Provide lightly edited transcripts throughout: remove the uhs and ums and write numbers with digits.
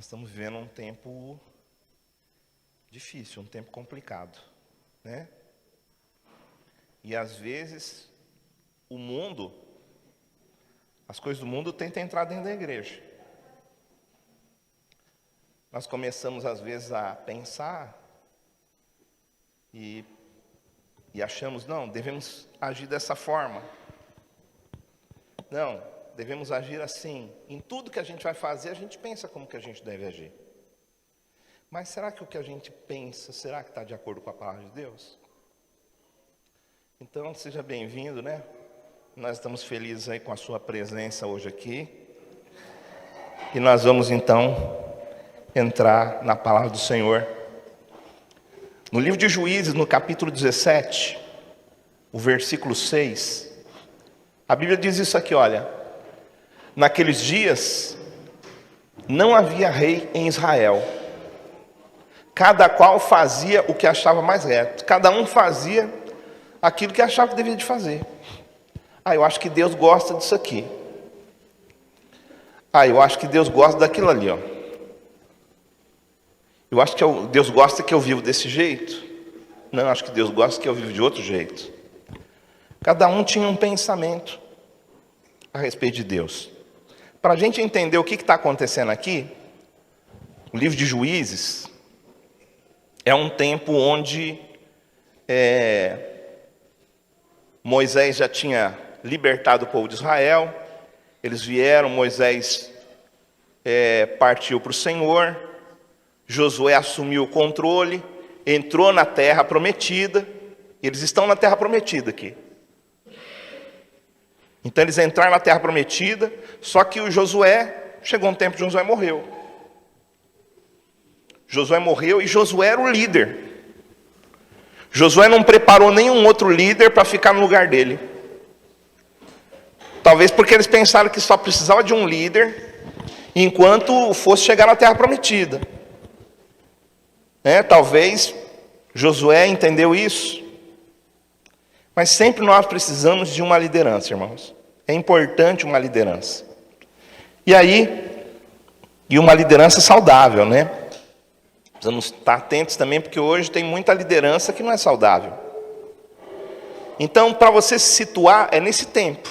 estamos vivendo um tempo difícil, um tempo complicado, né? E às vezes o mundo, as coisas do mundo tentam entrar dentro da igreja. Nós começamos às vezes a pensar e achamos, não, devemos agir dessa forma. Não, devemos agir assim. Em tudo que a gente vai fazer, a gente pensa como que a gente deve agir. Mas será que o que a gente pensa, será que está de acordo com a palavra de Deus? Então, seja bem-vindo, né? Nós estamos felizes aí com a sua presença hoje aqui. E nós vamos, então, entrar na palavra do Senhor. No livro de Juízes, no capítulo 17, o versículo 6, a Bíblia diz isso aqui, olha. Naqueles dias, não havia rei em Israel. Cada qual fazia o que achava mais reto. Cada um fazia aquilo que achava que devia de fazer. Eu acho que Deus gosta disso aqui. Eu acho que Deus gosta daquilo ali, ó. Eu acho que Deus gosta que eu vivo desse jeito. Não, acho que Deus gosta que eu vivo de outro jeito. Cada um tinha um pensamento a respeito de Deus. Para a gente entender o que está acontecendo aqui, o livro de Juízes é um tempo onde Moisés já tinha libertado o povo de Israel. Eles vieram, Moisés partiu para o Senhor. Josué assumiu o controle, entrou na terra prometida. Eles estão na terra prometida aqui. Então eles entraram na terra prometida, só que o Josué, chegou um tempo que Josué morreu. Josué morreu e Josué era o líder. Josué não preparou nenhum outro líder para ficar no lugar dele. Talvez porque eles pensaram que só precisava de um líder, enquanto fosse chegar na terra prometida. Talvez Josué entendeu isso. Mas sempre nós precisamos de uma liderança, irmãos. É importante uma liderança. E uma liderança saudável, né? Precisamos estar atentos também, porque hoje tem muita liderança que não é saudável. Então, para você se situar, é nesse tempo.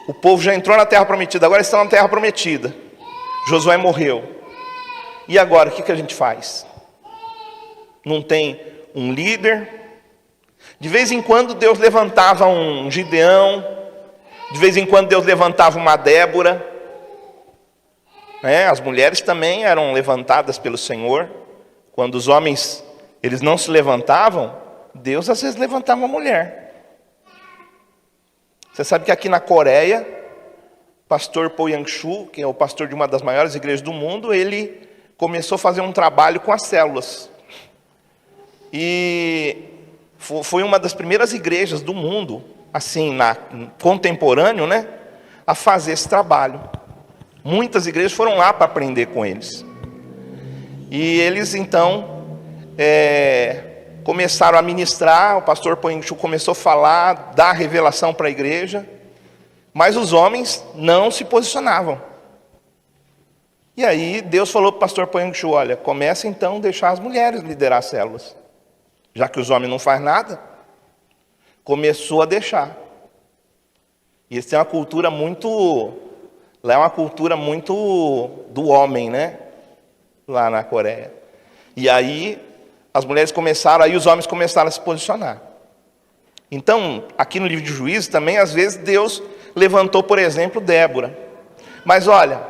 O povo já entrou na terra prometida, agora estão na terra prometida. Josué morreu. E agora, o que a gente faz? Não tem um líder. De vez em quando Deus levantava um Gideão, de vez em quando Deus levantava uma Débora. As mulheres também eram levantadas pelo Senhor. Quando os homens eles não se levantavam, Deus às vezes levantava uma mulher. Você sabe que aqui na Coreia, o pastor Po Yang-shu, que é o pastor de uma das maiores igrejas do mundo, ele começou a fazer um trabalho com as células. E foi uma das primeiras igrejas do mundo, assim, contemporâneo, né, a fazer esse trabalho. Muitas igrejas foram lá para aprender com eles. E eles, então, começaram a ministrar, o pastor Po Yang-shu começou a falar, dar revelação para a igreja, mas os homens não se posicionavam. E aí Deus falou para o pastor Po Yang-shu, olha, começa então a deixar as mulheres liderar as células. Já que os homens não fazem nada, começou a deixar. E eles têm uma cultura muito... Lá é uma cultura muito do homem, né? Lá na Coreia. E aí, as mulheres começaram, aí os homens começaram a se posicionar. Então, aqui no livro de Juízes também, às vezes, Deus levantou, por exemplo, Débora. Mas olha,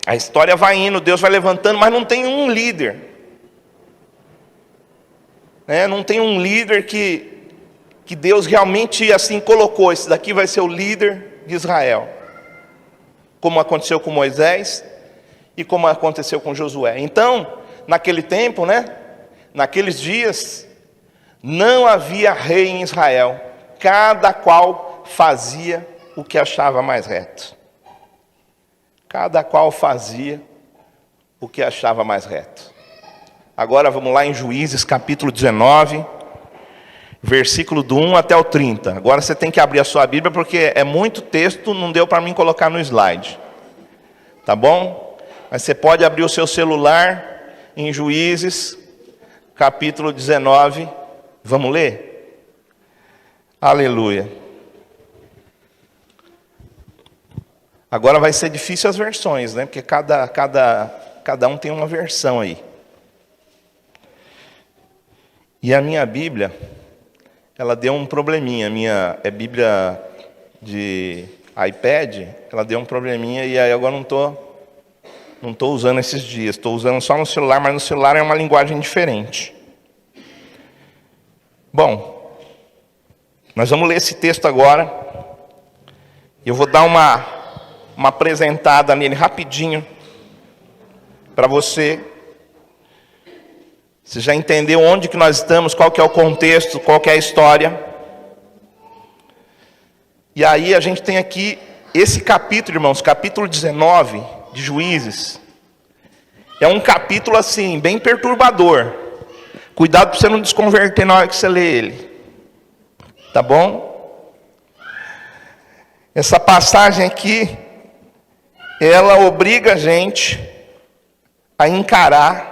a história vai indo, Deus vai levantando, mas não tem um líder. Não tem um líder que Deus realmente assim colocou. Esse daqui vai ser o líder de Israel. Como aconteceu com Moisés e como aconteceu com Josué. Então, naquele tempo, naqueles dias, não havia rei em Israel. Cada qual fazia o que achava mais reto. Cada qual fazia o que achava mais reto. Agora vamos lá em Juízes capítulo 19, versículo do 1 até o 30. Agora você tem que abrir a sua Bíblia, porque é muito texto, não deu para mim colocar no slide. Tá bom? Mas você pode abrir o seu celular em Juízes, capítulo 19. Vamos ler? Aleluia. Agora vai ser difícil as versões, né? Porque cada um tem uma versão aí. E a minha Bíblia, ela deu um probleminha. A minha Bíblia de iPad, ela deu um probleminha e aí agora não tô usando esses dias. Estou usando só no celular, mas no celular é uma linguagem diferente. Bom, nós vamos ler esse texto agora. Eu vou dar uma apresentada nele rapidinho, para você já entendeu onde que nós estamos, qual que é o contexto, qual que é a história. E aí a gente tem aqui esse capítulo, irmãos, capítulo 19 de Juízes. É um capítulo assim, bem perturbador. Cuidado para você não desconverter na hora que você lê ele. Tá bom? Essa passagem aqui, ela obriga a gente a encarar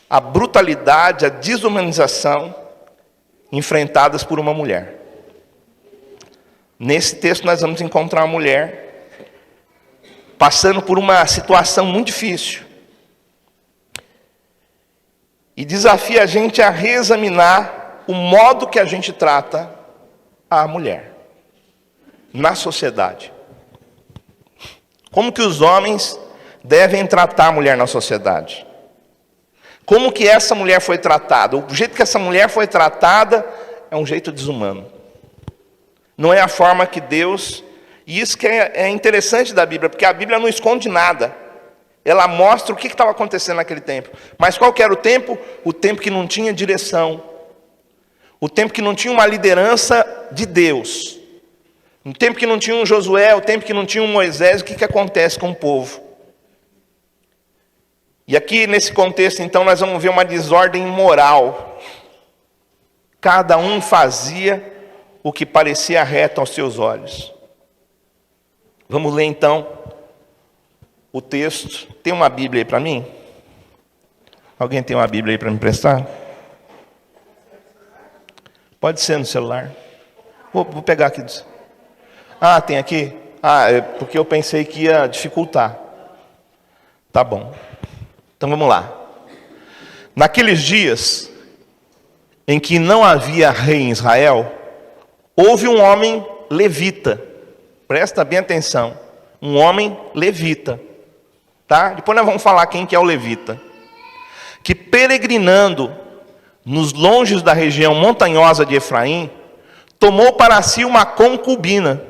a brutalidade, a desumanização enfrentadas por uma mulher. Nesse texto nós vamos encontrar uma mulher passando por uma situação muito difícil. E desafia a gente a reexaminar o modo que a gente trata a mulher na sociedade. Como que os homens devem tratar a mulher na sociedade? Como que essa mulher foi tratada? O jeito que essa mulher foi tratada é um jeito desumano. Não é a forma que Deus... E isso que é interessante da Bíblia, porque a Bíblia não esconde nada. Ela mostra o que estava acontecendo naquele tempo. Mas qual que era o tempo? O tempo que não tinha direção. O tempo que não tinha uma liderança de Deus. O tempo que não tinha um Josué, o tempo que não tinha um Moisés. O que acontece com o povo? E aqui nesse contexto, então, nós vamos ver uma desordem moral. Cada um fazia o que parecia reto aos seus olhos. Vamos ler então o texto. Tem uma Bíblia aí para mim? Alguém tem uma Bíblia aí para me emprestar? Pode ser no celular. Vou pegar aqui. Ah, tem aqui? Ah, é porque eu pensei que ia dificultar. Tá bom. Então vamos lá. Naqueles dias em que não havia rei em Israel, houve um homem levita. Presta bem atenção. Um homem levita. Tá? Depois nós vamos falar quem que é o levita. Que peregrinando nos longes da região montanhosa de Efraim, tomou para si uma concubina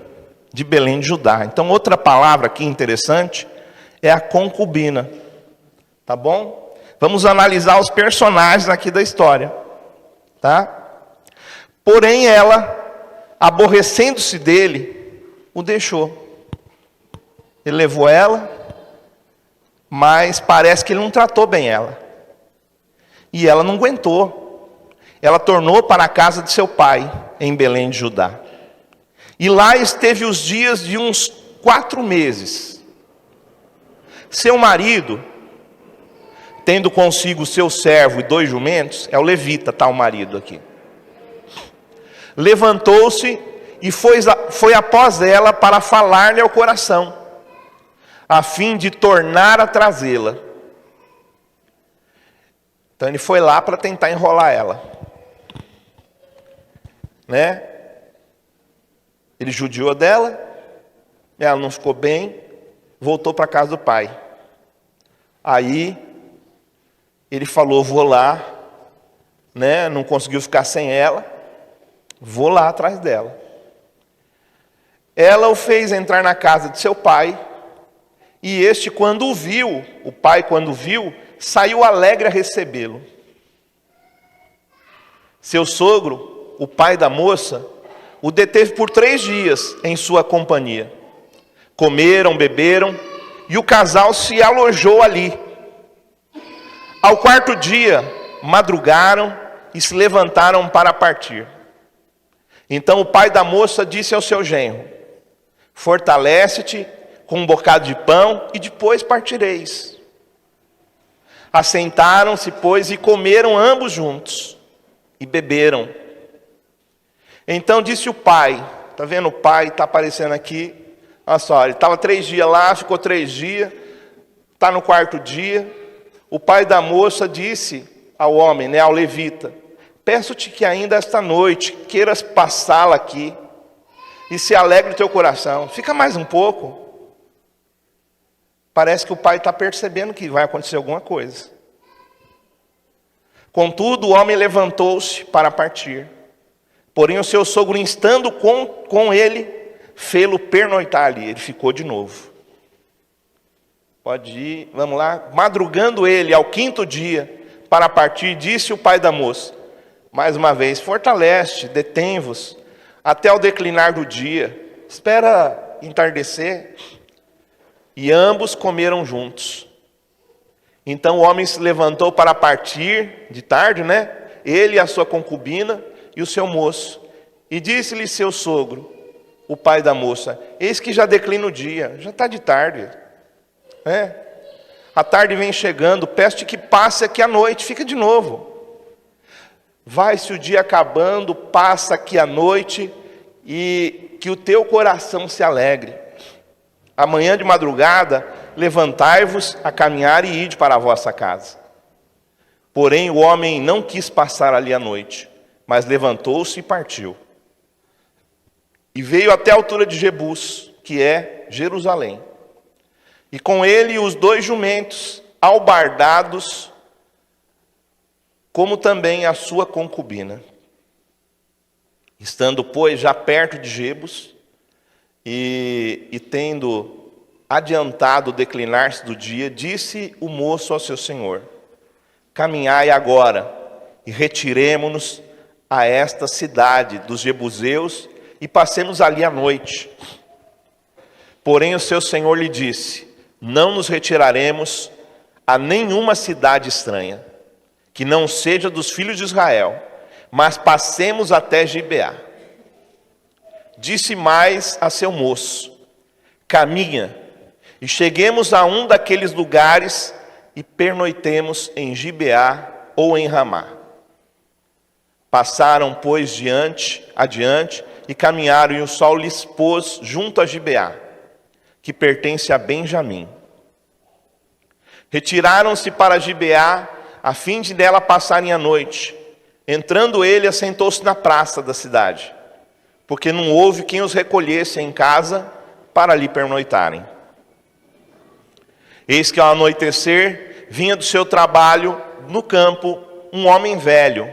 de Belém de Judá. Então outra palavra aqui interessante é a concubina. Tá bom? Vamos analisar os personagens aqui da história. Tá? Porém ela, aborrecendo-se dele, o deixou. Ele levou ela, mas parece que ele não tratou bem ela. E ela não aguentou. Ela tornou para a casa de seu pai, em Belém de Judá. E lá esteve os dias de uns 4 meses. Seu marido, tendo consigo seu servo e 2 jumentos, é o levita, tá o marido aqui. Levantou-se e foi após ela para falar-lhe ao coração, a fim de tornar a trazê-la. Então ele foi lá para tentar enrolar ela. Né? Ele judiou dela, ela não ficou bem, voltou para a casa do pai. Aí ele falou, vou lá, né? Não conseguiu ficar sem ela, vou lá atrás dela. Ela o fez entrar na casa de seu pai, e este, quando o viu, o pai, quando viu, saiu alegre a recebê-lo. Seu sogro, o pai da moça, o deteve por 3 dias em sua companhia. Comeram, beberam, e o casal se alojou ali. Ao 4º dia, madrugaram e se levantaram para partir. Então o pai da moça disse ao seu genro, fortalece-te, com um bocado de pão, e depois partireis. Assentaram-se, pois, e comeram ambos juntos, e beberam. Então disse o pai, está vendo o pai, está aparecendo aqui, olha só, ele estava 3 dias lá, ficou 3 dias, está no 4º dia, o pai da moça disse ao homem, né, ao levita, peço-te que ainda esta noite queiras passá-la aqui, e se alegre o teu coração, fica mais um pouco. Parece que o pai está percebendo que vai acontecer alguma coisa. Contudo, o homem levantou-se para partir. Porém, o seu sogro, instando com ele, fê-lo pernoitar ali. Ele ficou de novo. Pode ir, vamos lá. Madrugando ele ao 5º dia para partir, disse o pai da moça, mais uma vez, fortalece, detém-vos, até o declinar do dia. Espera entardecer. E ambos comeram juntos. Então o homem se levantou para partir, de tarde, né? Ele e a sua concubina e o seu moço. E disse-lhe seu sogro, o pai da moça, eis que já declina o dia, já está de tarde. A tarde vem chegando, peço-te que passe aqui à noite, fica de novo. Vai-se o dia acabando, passa aqui à noite, e que o teu coração se alegre. Amanhã de madrugada, levantai-vos a caminhar e ide para a vossa casa. Porém, o homem não quis passar ali a noite, mas levantou-se e partiu. E veio até a altura de Jebus, que é Jerusalém. E com ele os 2 jumentos, albardados, como também a sua concubina. Estando, pois, já perto de Jebus, e tendo adiantado o declinar-se do dia, disse o moço ao seu senhor, caminhai agora, e retiremo-nos a esta cidade dos jebuseus, e passemos ali a noite. Porém o seu senhor lhe disse, não nos retiraremos a nenhuma cidade estranha, que não seja dos filhos de Israel, mas passemos até Gibeá. Disse mais a seu moço, caminha, e cheguemos a um daqueles lugares, e pernoitemos em Gibeá ou em Ramá. Passaram, pois, adiante, e caminharam, e o sol lhes pôs junto a Gibeá, que pertence a Benjamim. Retiraram-se para Gibeá, a fim de dela passarem a noite. Entrando ele, assentou-se na praça da cidade, porque não houve quem os recolhesse em casa para ali pernoitarem. Eis que ao anoitecer, vinha do seu trabalho no campo um homem velho.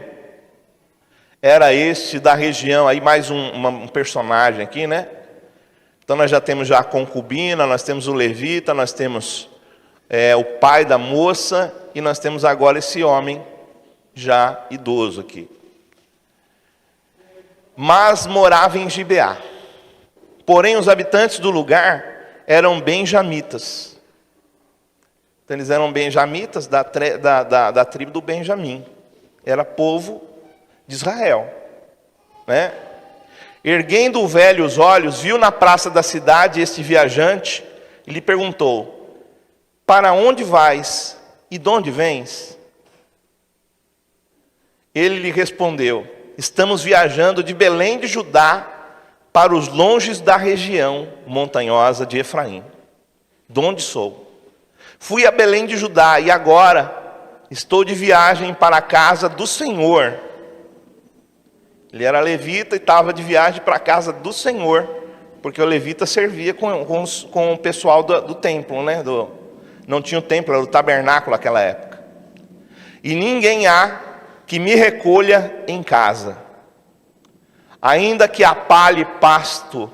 Era este da região, aí mais um personagem aqui, né? Então nós já temos a concubina, nós temos o levita, nós temos o pai da moça, e nós temos agora esse homem já idoso aqui. Mas morava em Gibeá. Porém, os habitantes do lugar eram benjamitas. Então, eles eram benjamitas da tribo do Benjamim. Era povo de Israel, né? Erguendo o velho os olhos, viu na praça da cidade este viajante e lhe perguntou, para onde vais e de onde vens? Ele lhe respondeu, estamos viajando de Belém de Judá para os longes da região montanhosa de Efraim, de onde sou. Fui a Belém de Judá e agora estou de viagem para a casa do Senhor. Ele era levita e estava de viagem para a casa do Senhor, porque o levita servia com o pessoal do templo, né? Não tinha o templo, era o tabernáculo naquela época. E ninguém há que me recolha em casa, ainda que apalhe pasto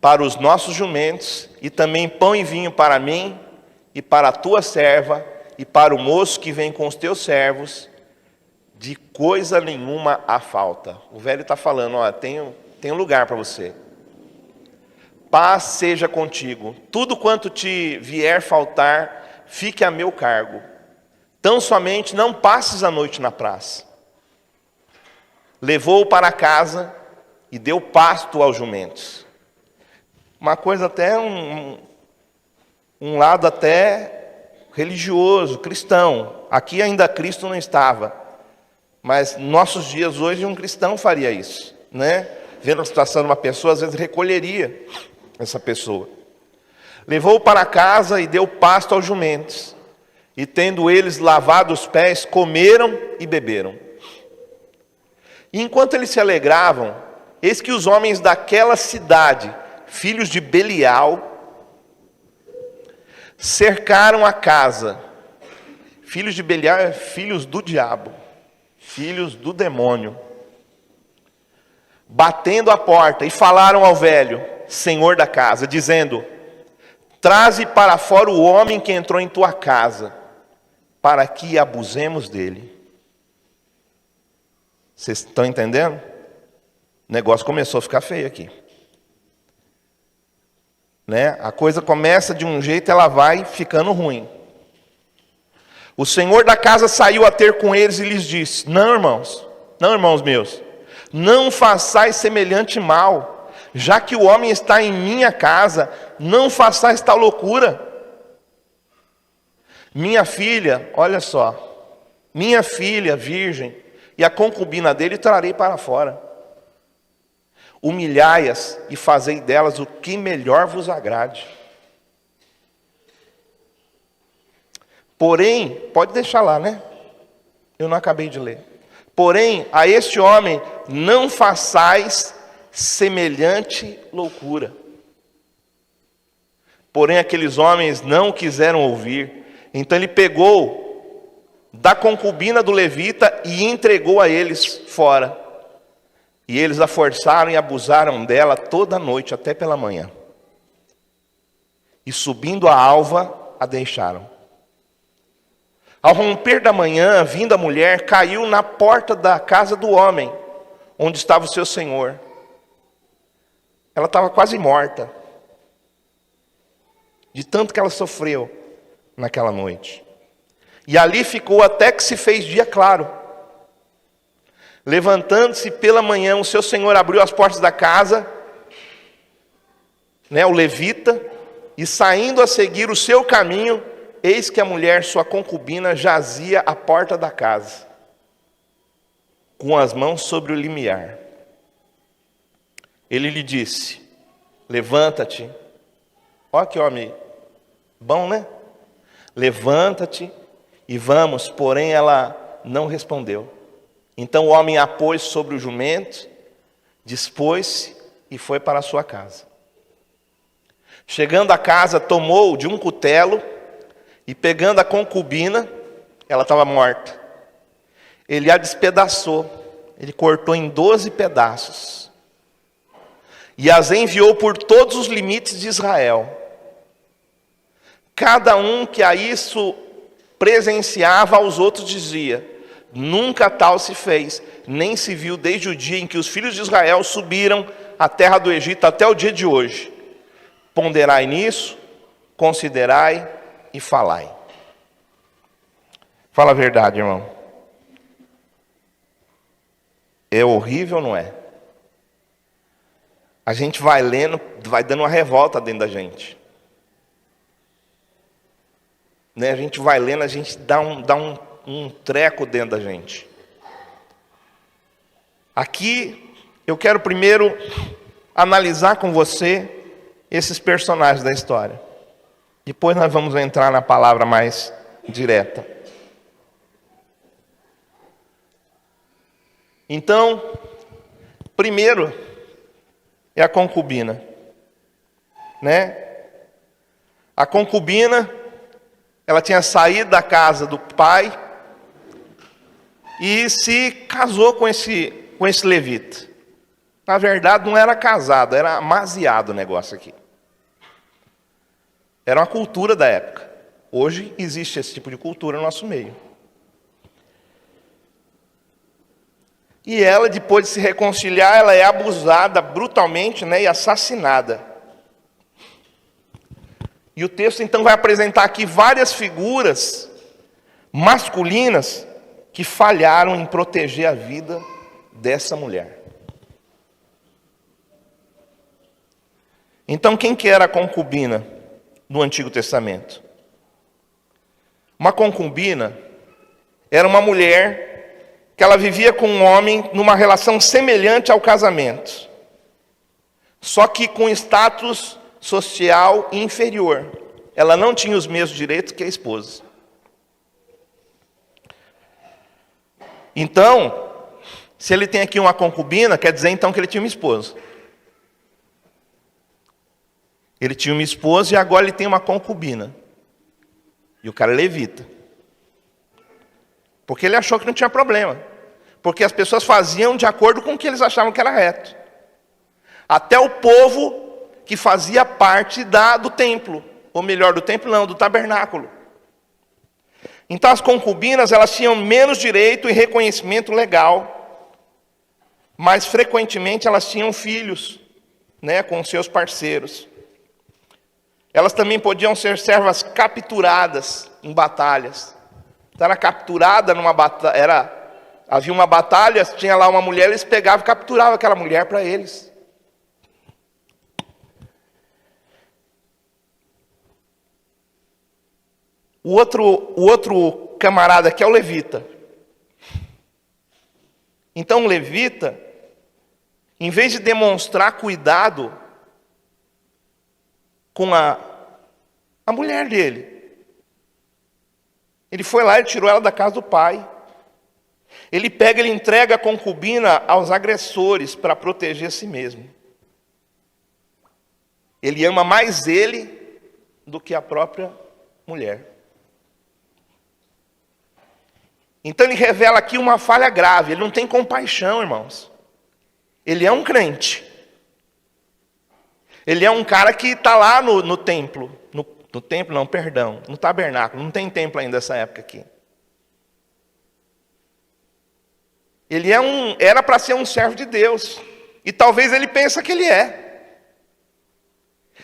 para os nossos jumentos, e também pão e vinho para mim, e para a tua serva, e para o moço que vem com os teus servos, de coisa nenhuma há falta. O velho está falando, ó, tem lugar para você. Paz seja contigo. Tudo quanto te vier faltar, fique a meu cargo. Tão somente não passes a noite na praça. Levou-o para casa e deu pasto aos jumentos. uma coisa até um lado até religioso, cristão. Aqui ainda Cristo não estava, mas nossos dias hoje um cristão faria isso, né? Vendo a situação de uma pessoa, às vezes recolheria essa pessoa. Levou-o para casa e deu pasto aos jumentos. E tendo eles lavado os pés, comeram e beberam. E enquanto eles se alegravam, eis que os homens daquela cidade, filhos de Belial, cercaram a casa. Filhos de Belial é filhos do diabo, filhos do demônio. Batendo a porta, e falaram ao velho, senhor da casa, dizendo: traze para fora o homem que entrou em tua casa, para que abusemos dele. Vocês estão entendendo? O negócio começou a ficar feio aqui. Né? A coisa começa de um jeito, ela vai ficando ruim. O senhor da casa saiu a ter com eles e lhes disse: não, irmãos meus, não façais semelhante mal. Já que o homem está em minha casa, não façais tal loucura. Minha filha, olha só, minha filha virgem, e a concubina dele trarei para fora. Humilhai-as e fazei delas o que melhor vos agrade. Porém, pode deixar lá, né? Eu não acabei de ler. Porém, a este homem não façais semelhante loucura. Porém, aqueles homens não quiseram ouvir. Então ele pegou da concubina do levita e entregou a eles fora. E eles a forçaram e abusaram dela toda a noite, até pela manhã. E subindo a alva, a deixaram. Ao romper da manhã, vindo a mulher, caiu na porta da casa do homem, onde estava o seu senhor. Ela estava quase morta, de tanto que ela sofreu naquela noite. E ali ficou até que se fez dia claro. Levantando-se pela manhã, o seu senhor abriu as portas da casa, o levita, e saindo a seguir o seu caminho, eis que a mulher, sua concubina, jazia à porta da casa, com as mãos sobre o limiar. Ele lhe disse: levanta-te. Olha que homem bom, né? Levanta-te e vamos. Porém ela não respondeu. Então o homem a pôs sobre o jumento, dispôs-se e foi para a sua casa. Chegando à casa, tomou de um cutelo e pegando a concubina, ela estava morta, ele a despedaçou, ele cortou em 12 pedaços e as enviou por todos os limites de Israel. Cada um que a isso presenciava aos outros dizia: nunca tal se fez, nem se viu desde o dia em que os filhos de Israel subiram à terra do Egito até o dia de hoje. Ponderai nisso, considerai e falai. Fala a verdade, irmão. É horrível, não é? A gente vai lendo, vai dando uma revolta dentro da gente. Né? A gente vai lendo, a gente dá um treco dentro da gente. Aqui eu quero primeiro analisar com você esses personagens da história. Depois nós vamos entrar na palavra mais direta. Então, primeiro é a concubina, né? A concubina, ela tinha saído da casa do pai e se casou com esse levita. Na verdade, não era casado, era amaziado o negócio aqui. Era uma cultura da época. Hoje existe esse tipo de cultura no nosso meio. E ela, depois de se reconciliar, ela é abusada brutalmente, e assassinada. E o texto então vai apresentar aqui várias figuras masculinas que falharam em proteger a vida dessa mulher. Então, quem que era a concubina no Antigo Testamento? Uma concubina era uma mulher que ela vivia com um homem numa relação semelhante ao casamento, só que com status social inferior. Ela não tinha os mesmos direitos que a esposa. Então, se ele tem aqui uma concubina, quer dizer então que ele tinha uma esposa. Ele tinha uma esposa e agora ele tem uma concubina. E o cara é levita. Porque ele achou que não tinha problema. Porque as pessoas faziam de acordo com o que eles achavam que era reto. Até o povo que fazia parte do templo. Ou melhor, do templo não, do tabernáculo. Então as concubinas, elas tinham menos direito e reconhecimento legal. Mas frequentemente elas tinham filhos, né, com seus parceiros. Elas também podiam ser servas capturadas em batalhas. Então, era capturada numa batalha, havia uma batalha, tinha lá uma mulher, eles pegavam e capturavam aquela mulher para eles. O outro camarada aqui é o levita. Então o levita, em vez de demonstrar cuidado com a mulher dele, ele foi lá e tirou ela da casa do pai. Ele entrega a concubina aos agressores para proteger a si mesmo. Ele ama mais ele do que a própria mulher. Então ele revela aqui uma falha grave. Ele não tem compaixão, irmãos. Ele é um crente. Ele é um cara que está lá no templo. No templo não, perdão. No tabernáculo. Não tem templo ainda nessa época aqui. Ele era para ser um servo de Deus. E talvez ele pense que ele é.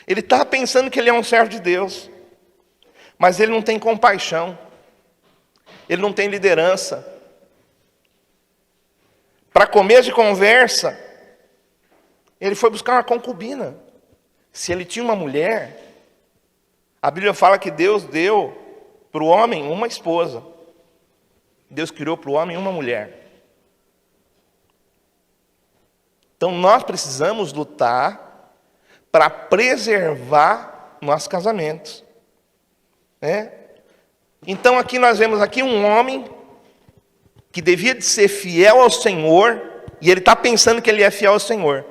Ele está pensando que ele é um servo de Deus. Mas ele não tem compaixão. Ele não tem liderança. Para começo de conversa, ele foi buscar uma concubina. Se ele tinha uma mulher, a Bíblia fala que Deus deu para o homem uma esposa. Deus criou para o homem uma mulher. Então nós precisamos lutar para preservar nossos casamentos. Né? Então aqui nós vemos aqui um homem que devia de ser fiel ao Senhor, e ele está pensando que ele é fiel ao Senhor.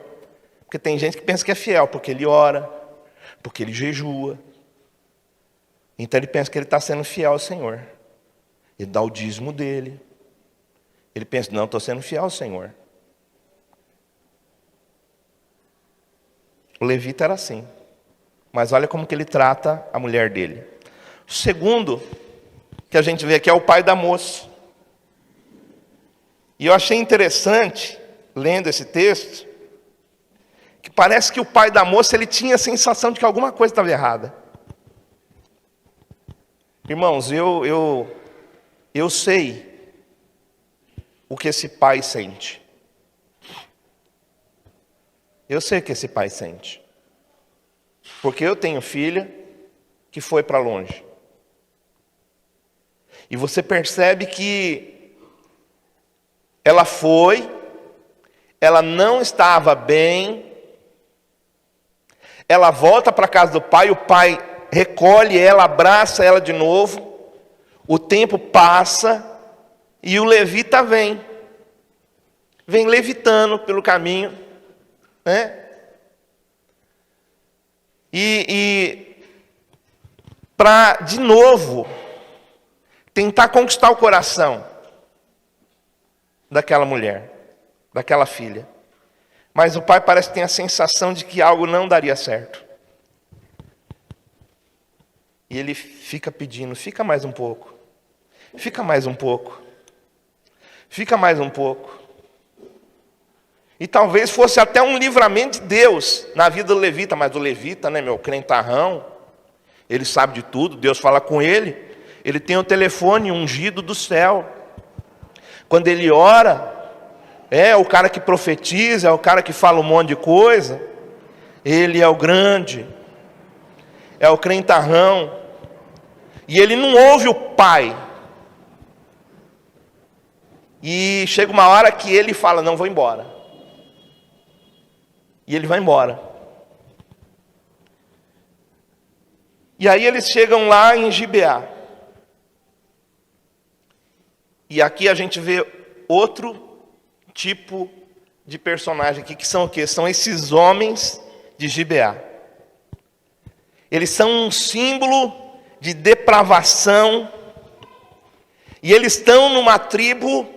Porque tem gente que pensa que é fiel, porque ele ora, porque ele jejua. Então ele pensa que ele está sendo fiel ao Senhor. Ele dá o dízimo dele. Ele pensa, não, estou sendo fiel ao Senhor. O levita era assim. Mas olha como que ele trata a mulher dele. O segundo que a gente vê aqui é o pai da moça. E eu achei interessante, lendo esse texto, que parece que o pai da moça, ele tinha a sensação de que alguma coisa estava errada. Irmãos, eu sei o que esse pai sente. Eu sei o que esse pai sente. Porque eu tenho filha que foi para longe. E você percebe que ela foi, ela não estava bem, ela volta para a casa do pai, o pai recolhe ela, abraça ela de novo, o tempo passa e o levita vem levitando pelo caminho, né? E para, de novo, tentar conquistar o coração daquela mulher, daquela filha. Mas o pai parece que tem a sensação de que algo não daria certo. E ele fica pedindo, fica mais um pouco. Fica mais um pouco. Fica mais um pouco. E talvez fosse até um livramento de Deus na vida do levita. Mas o levita, né, meu crentarrão, ele sabe de tudo, Deus fala com ele. Ele tem o telefone ungido do céu. Quando ele ora, é o cara que profetiza, é o cara que fala um monte de coisa. Ele é o grande, é o crentarrão, e ele não ouve o pai. E chega uma hora que ele fala, não, vou embora. E ele vai embora. E aí eles chegam lá em Gibeá. E aqui a gente vê outro tipo de personagem aqui, que são o quê? São esses homens de Gibeá. Eles são um símbolo de depravação, e eles estão numa tribo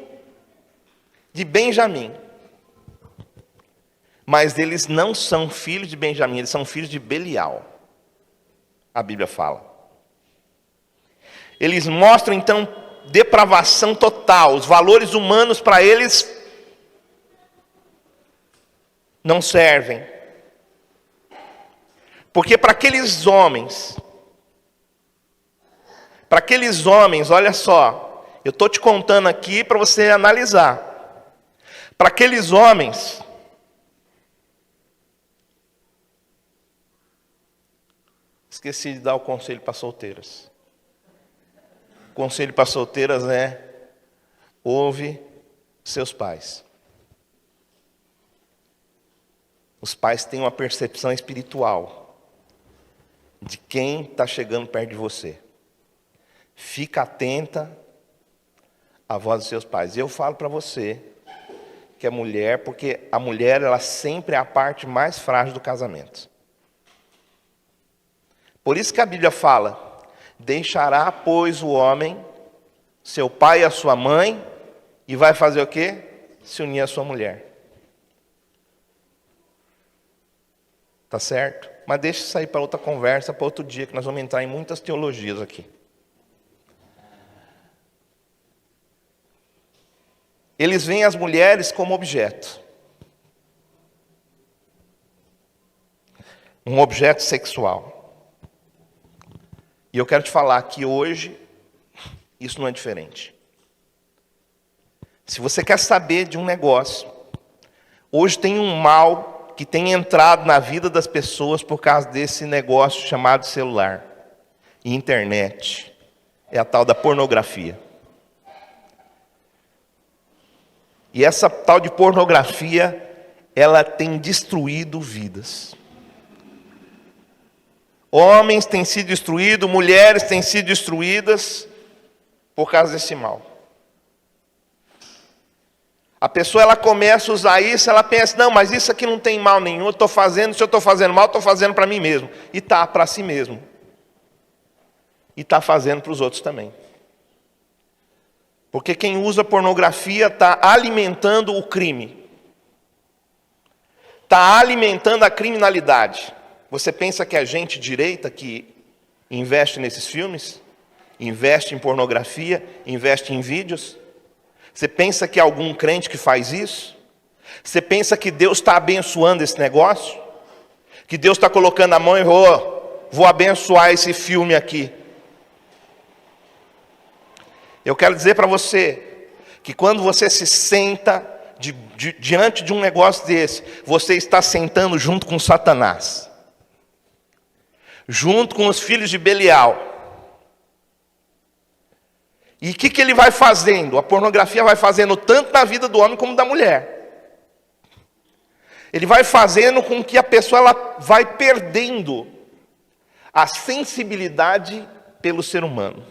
de Benjamim. Mas eles não são filhos de Benjamim, eles são filhos de Belial. A Bíblia fala. Eles mostram então depravação total. Os valores humanos para eles não servem. Porque para aqueles homens, olha só, eu estou te contando aqui para você analisar. Para aqueles homens, esqueci de dar o conselho para solteiras. O conselho para solteiras é: ouve seus pais. Os pais têm uma percepção espiritual de quem está chegando perto de você. Fica atenta à voz dos seus pais. Eu falo para você que é mulher, porque a mulher ela sempre é a parte mais frágil do casamento. Por isso que a Bíblia fala: deixará, pois, o homem, seu pai e a sua mãe, e vai fazer o quê? Se unir à sua mulher. Tá certo? Mas deixa isso aí para outra conversa, para outro dia, que nós vamos entrar em muitas teologias aqui. Eles veem as mulheres como objeto. Um objeto sexual. E eu quero te falar que hoje, isso não é diferente. Se você quer saber de um negócio, hoje tem um mal que tem entrado na vida das pessoas por causa desse negócio chamado celular e internet. É a tal da pornografia. E essa tal de pornografia, ela tem destruído vidas. Homens têm sido destruídos, mulheres têm sido destruídas por causa desse mal. A pessoa ela começa a usar isso, ela pensa, não, mas isso aqui não tem mal nenhum, eu estou fazendo, se eu estou fazendo mal, estou fazendo para mim mesmo. E está para si mesmo. E está fazendo para os outros também. Porque quem usa pornografia está alimentando o crime. Está alimentando a criminalidade. Você pensa que é gente direita que investe nesses filmes? Investe em pornografia? Investe em vídeos? Você pensa que é algum crente que faz isso? Você pensa que Deus está abençoando esse negócio? Que Deus está colocando a mão e vou abençoar esse filme aqui? Eu quero dizer para você que quando você se senta diante de um negócio desse, você está sentando junto com Satanás. Junto com os filhos de Belial. E o que ele vai fazendo? A pornografia vai fazendo tanto na vida do homem como da mulher. Ele vai fazendo com que a pessoa ela vai perdendo a sensibilidade pelo ser humano.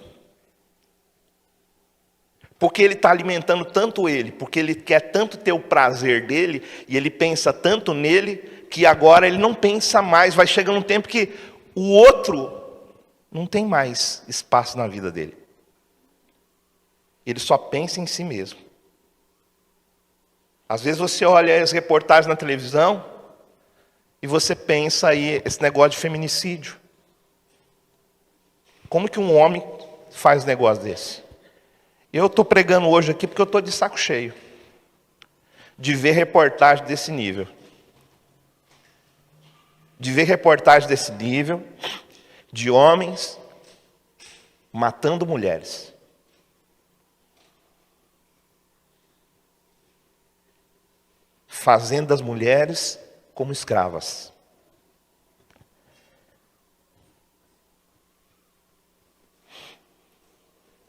Porque ele está alimentando tanto ele, porque ele quer tanto ter o prazer dele, e ele pensa tanto nele, que agora ele não pensa mais. Vai chegar um tempo que o outro não tem mais espaço na vida dele. Ele só pensa em si mesmo. Às vezes você olha as reportagens na televisão e você pensa aí, esse negócio de feminicídio. Como que um homem faz um negócio desse? Eu estou pregando hoje aqui porque eu estou de saco cheio de ver reportagem desse nível. De ver reportagem desse nível de homens matando mulheres. Fazendo as mulheres como escravas.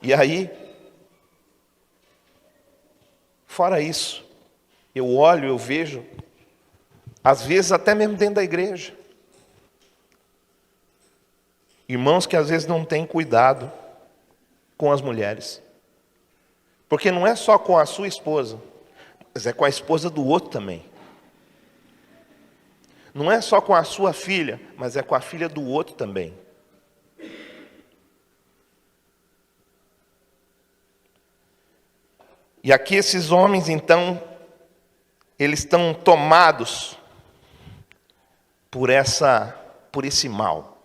E aí, fora isso, eu olho, eu vejo, às vezes até mesmo dentro da igreja, irmãos que às vezes não têm cuidado com as mulheres. Porque não é só com a sua esposa, mas é com a esposa do outro também. Não é só com a sua filha, mas é com a filha do outro também. E aqui esses homens, então, eles estão tomados por esse mal.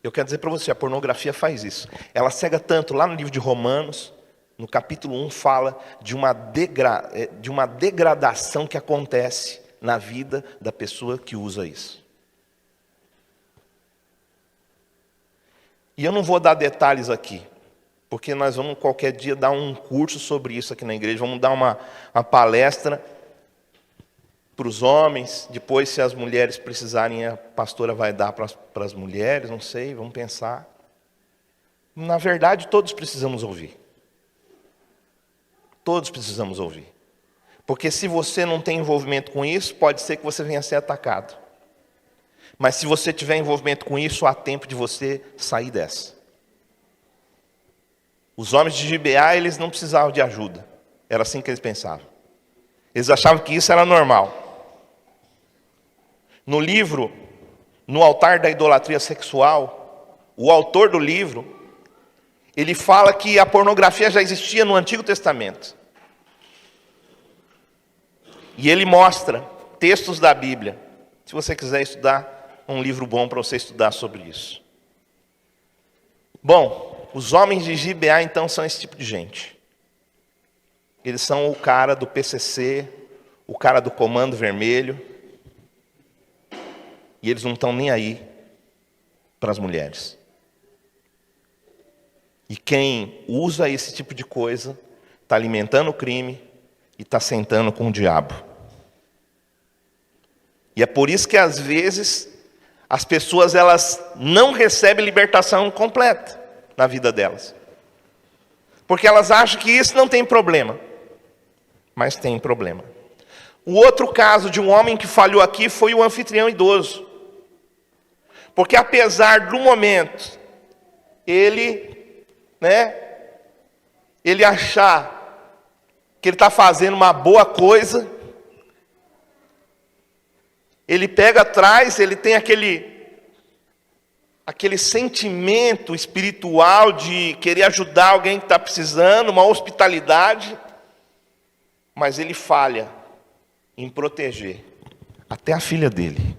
Eu quero dizer para você, a pornografia faz isso. Ela cega tanto, lá no livro de Romanos, no capítulo 1, fala de uma degradação que acontece na vida da pessoa que usa isso. E eu não vou dar detalhes aqui, porque nós vamos qualquer dia dar um curso sobre isso aqui na igreja, vamos dar uma palestra para os homens, depois se as mulheres precisarem, a pastora vai dar para as mulheres, não sei, vamos pensar. Na verdade, todos precisamos ouvir. Todos precisamos ouvir. Porque se você não tem envolvimento com isso, pode ser que você venha a ser atacado. Mas se você tiver envolvimento com isso, há tempo de você sair dessa. Os homens de Gibeá, eles não precisavam de ajuda. Era assim que eles pensavam. Eles achavam que isso era normal. No livro, No Altar da Idolatria Sexual, o autor do livro, ele fala que a pornografia já existia no Antigo Testamento. E ele mostra textos da Bíblia. Se você quiser estudar, um livro bom para você estudar sobre isso. Bom, os homens de Gibeá, então, são esse tipo de gente. Eles são o cara do PCC, o cara do Comando Vermelho. E eles não estão nem aí para as mulheres. E quem usa esse tipo de coisa está alimentando o crime e está sentando com o diabo. E é por isso que às vezes as pessoas elas não recebem libertação completa na vida delas. Porque elas acham que isso não tem problema. Mas tem problema. O outro caso de um homem que falhou aqui foi o anfitrião idoso. Porque apesar do momento, ele achar que ele está fazendo uma boa coisa, ele pega atrás, ele tem aquele sentimento espiritual de querer ajudar alguém que está precisando, uma hospitalidade, mas ele falha em proteger até a filha dele.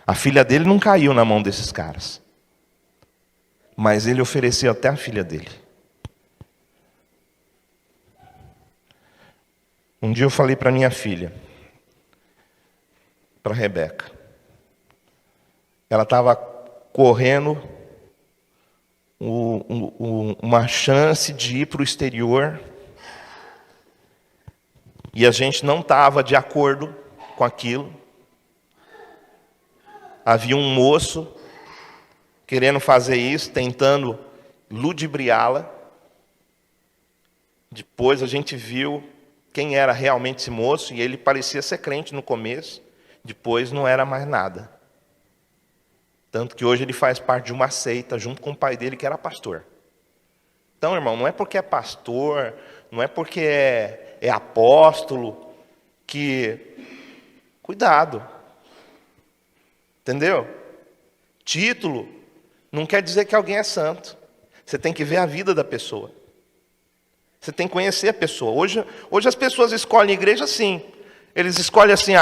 A filha dele não caiu na mão desses caras. Mas ele ofereceu até a filha dele. Um dia eu falei para minha filha, para a Rebeca. Ela estava correndo uma chance de ir para o exterior. E a gente não estava de acordo com aquilo. Havia um moço querendo fazer isso, tentando ludibriá-la. Depois a gente viu quem era realmente esse moço, e ele parecia ser crente no começo, depois não era mais nada. Tanto que hoje ele faz parte de uma seita, junto com o pai dele, que era pastor. Então, irmão, não é porque é pastor, não é porque é apóstolo, que... Cuidado. Entendeu? Título não quer dizer que alguém é santo. Você tem que ver a vida da pessoa. Você tem que conhecer a pessoa. Hoje as pessoas escolhem igreja assim. Eles escolhem assim,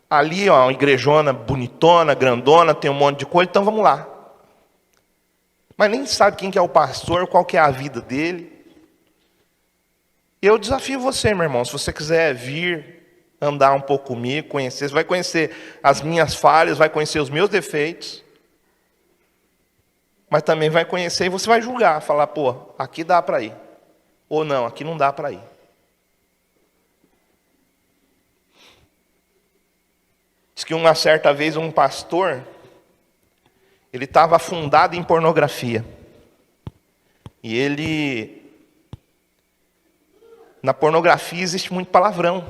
ali ó, uma igrejona bonitona, grandona, tem um monte de coisa, então vamos lá. Mas nem sabe quem que é o pastor, qual que é a vida dele. Eu desafio você, meu irmão, se você quiser vir andar um pouco comigo, conhecer, você vai conhecer as minhas falhas, vai conhecer os meus defeitos, mas também vai conhecer e você vai julgar, falar, pô, aqui dá para ir, ou não, aqui não dá para ir. Diz que uma certa vez um pastor, ele estava afundado em pornografia. E ele... Na pornografia existe muito palavrão.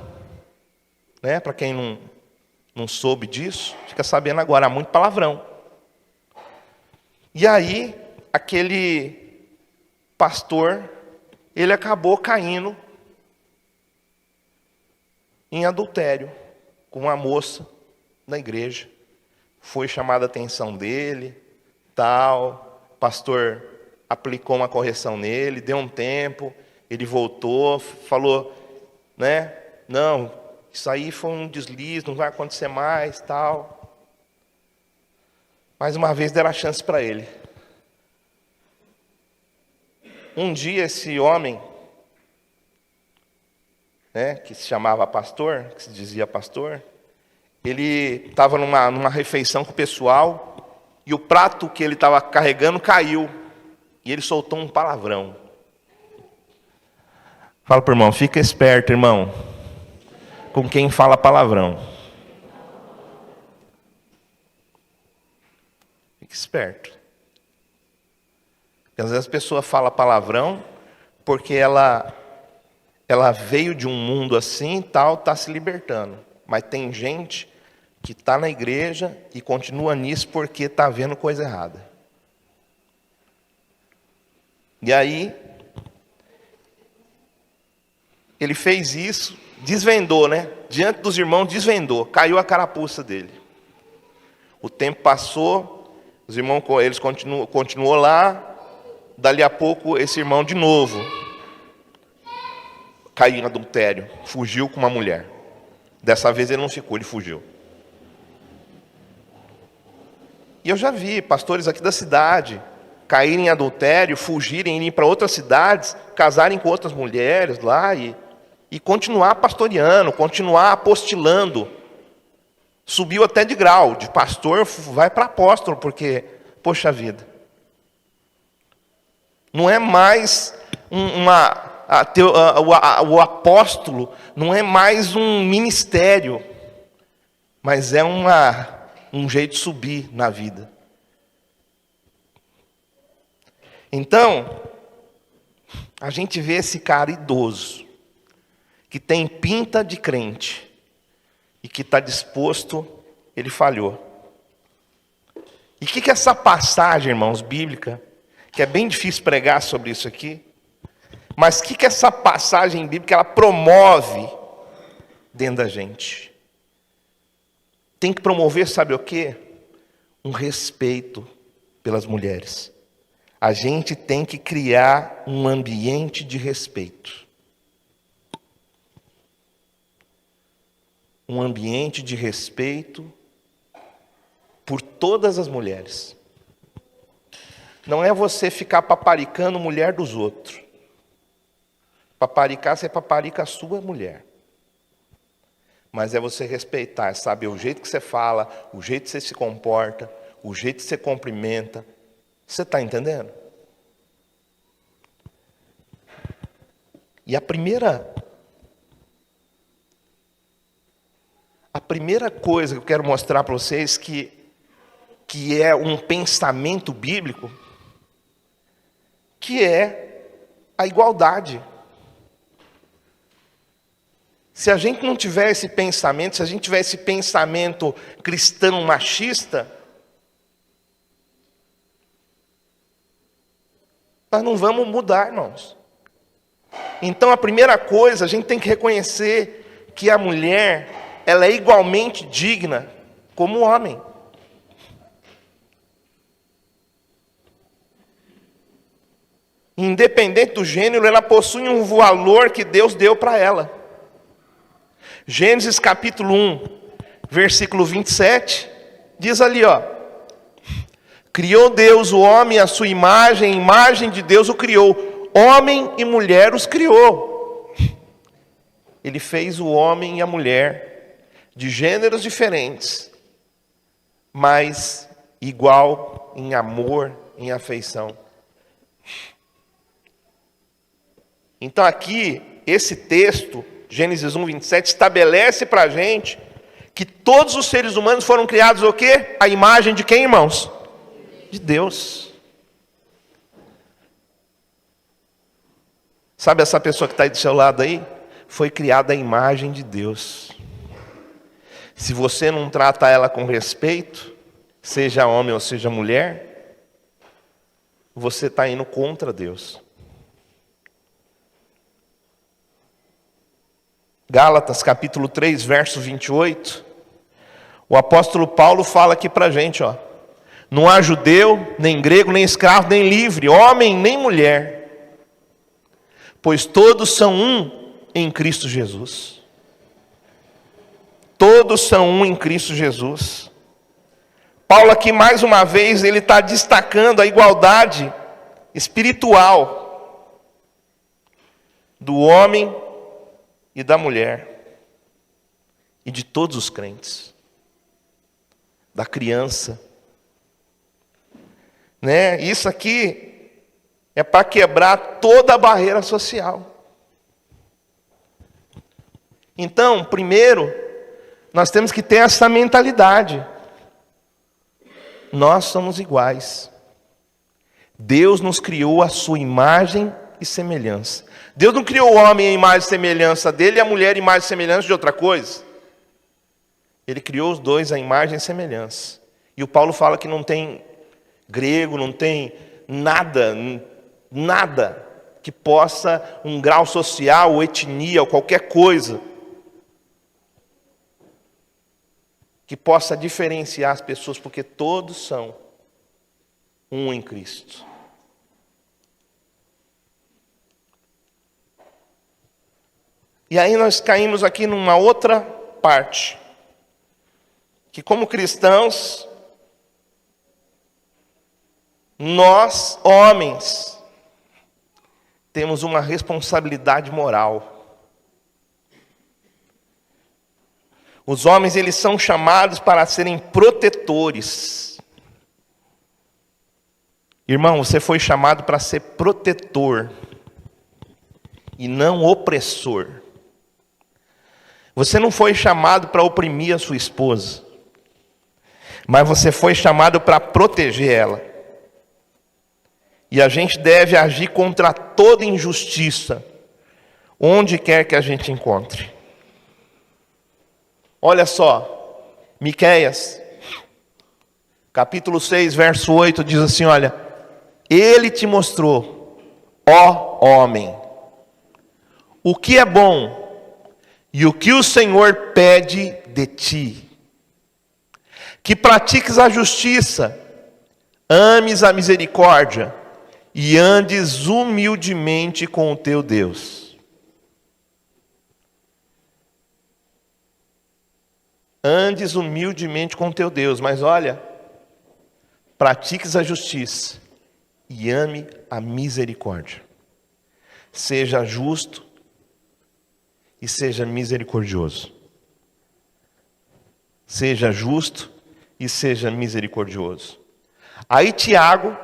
Né? Para quem não soube disso, fica sabendo agora, há muito palavrão. E aí, aquele pastor, ele acabou caindo em adultério com uma moça na igreja. Foi chamada a atenção dele, tal. O pastor aplicou uma correção nele, deu um tempo, ele voltou, falou, né? Não, isso aí foi um deslize, não vai acontecer mais, tal. Mais uma vez deram a chance para ele. Um dia esse homem, né, que se chamava pastor, que se dizia pastor, ele estava numa refeição com o pessoal e o prato que ele estava carregando caiu. E ele soltou um palavrão. Fala para o irmão, fica esperto, irmão, com quem fala palavrão. Fique esperto. Porque às vezes a pessoa fala palavrão porque ela veio de um mundo assim e tal, está se libertando. Mas tem gente que está na igreja e continua nisso porque está vendo coisa errada. E aí, ele fez isso, desvendou, né? Diante dos irmãos, desvendou, caiu a carapuça dele. O tempo passou, os irmãos, eles continuou lá, dali a pouco esse irmão de novo caiu em adultério, fugiu com uma mulher. Dessa vez ele não ficou, ele fugiu. E eu já vi pastores aqui da cidade caírem em adultério, fugirem, irem para outras cidades, casarem com outras mulheres lá e continuar pastoreando, continuar apostilando. Subiu até de grau, de pastor vai para apóstolo, porque, poxa vida, não é mais o apóstolo, não é mais um ministério, mas é um jeito de subir na vida. Então, a gente vê esse cara idoso, que tem pinta de crente, e que está disposto, ele falhou. E o que é essa passagem, irmãos, bíblica, que é bem difícil pregar sobre isso aqui, mas o que essa passagem bíblica ela promove dentro da gente? Tem que promover, sabe o quê? Um respeito pelas mulheres. A gente tem que criar um ambiente de respeito. Um ambiente de respeito por todas as mulheres. Não é você ficar paparicando mulher dos outros. Paparicar, você paparica a sua mulher. Mas é você respeitar, é saber o jeito que você fala, o jeito que você se comporta, o jeito que você cumprimenta. Você está entendendo? E a primeira coisa que eu quero mostrar para vocês que é um pensamento bíblico, que é a igualdade. Se a gente não tiver esse pensamento, se a gente tiver esse pensamento cristão machista, nós não vamos mudar, irmãos. Então a primeira coisa, a gente tem que reconhecer que a mulher, ela é igualmente digna como o homem. Independente do gênero, ela possui um valor que Deus deu para ela. Gênesis capítulo 1, versículo 27, diz ali, ó. Criou Deus o homem à sua imagem, imagem de Deus o criou. Homem e mulher os criou. Ele fez o homem e a mulher de gêneros diferentes, mas igual em amor, em afeição. Então aqui, esse texto, Gênesis 1, 27, estabelece para a gente que todos os seres humanos foram criados o quê? A imagem de quem, irmãos? De Deus. Sabe essa pessoa que está aí do seu lado aí? Foi criada à imagem de Deus. Se você não trata ela com respeito, seja homem ou seja mulher, você está indo contra Deus. Gálatas capítulo 3, verso 28, o apóstolo Paulo fala aqui para a gente, ó, não há judeu, nem grego, nem escravo, nem livre, homem, nem mulher, pois todos são um em Cristo Jesus. Todos são um em Cristo Jesus. Paulo aqui mais uma vez, ele está destacando a igualdade espiritual do homem e da mulher, e de todos os crentes, da criança, né? Isso aqui é para quebrar toda a barreira social. Então, primeiro, nós temos que ter essa mentalidade. Nós somos iguais. Deus nos criou à sua imagem e semelhança. Deus não criou o homem em imagem e semelhança dele e a mulher em imagem e semelhança de outra coisa. Ele criou os dois à imagem e semelhança. E o Paulo fala que não tem grego, não tem nada que possa, um grau social, ou etnia, ou qualquer coisa, que possa diferenciar as pessoas, porque todos são um em Cristo. E aí nós caímos aqui numa outra parte, que como cristãos, nós, homens, temos uma responsabilidade moral. Os homens, eles são chamados para serem protetores. Irmão, você foi chamado para ser protetor e não opressor. Você não foi chamado para oprimir a sua esposa, mas você foi chamado para proteger ela. E a gente deve agir contra toda injustiça, onde quer que a gente encontre. Olha só, Miqueias, capítulo 6, verso 8, diz assim, olha, ele te mostrou, ó homem, o que é bom e o que o Senhor pede de ti, que pratiques a justiça, ames a misericórdia e andes humildemente com o teu Deus. Andes humildemente com o teu Deus, mas olha, pratiques a justiça e ame a misericórdia. Seja justo e seja misericordioso. Seja justo e seja misericordioso. Aí Tiago,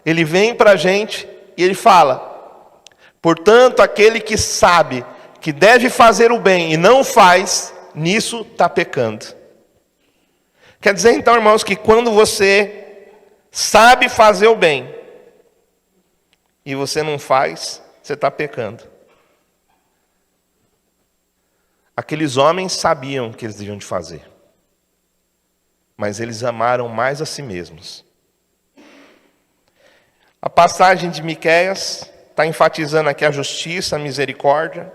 ele vem para a gente e ele fala, portanto, aquele que sabe que deve fazer o bem e não faz, nisso está pecando. Quer dizer então, irmãos, que quando você sabe fazer o bem e você não faz, você está pecando. Aqueles homens sabiam o que eles deviam de fazer, mas eles amaram mais a si mesmos. A passagem de Miqueias está enfatizando aqui a justiça, a misericórdia,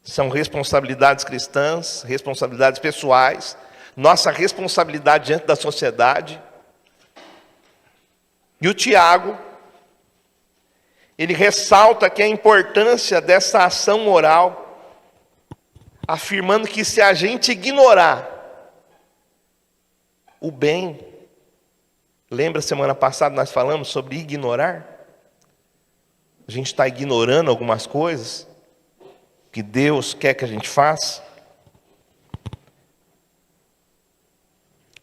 são responsabilidades cristãs, responsabilidades pessoais, nossa responsabilidade diante da sociedade. E o Tiago, ele ressalta aqui a importância dessa ação moral, afirmando que se a gente ignorar o bem, lembra semana passada nós falamos sobre ignorar? A gente está ignorando algumas coisas que Deus quer que a gente faça.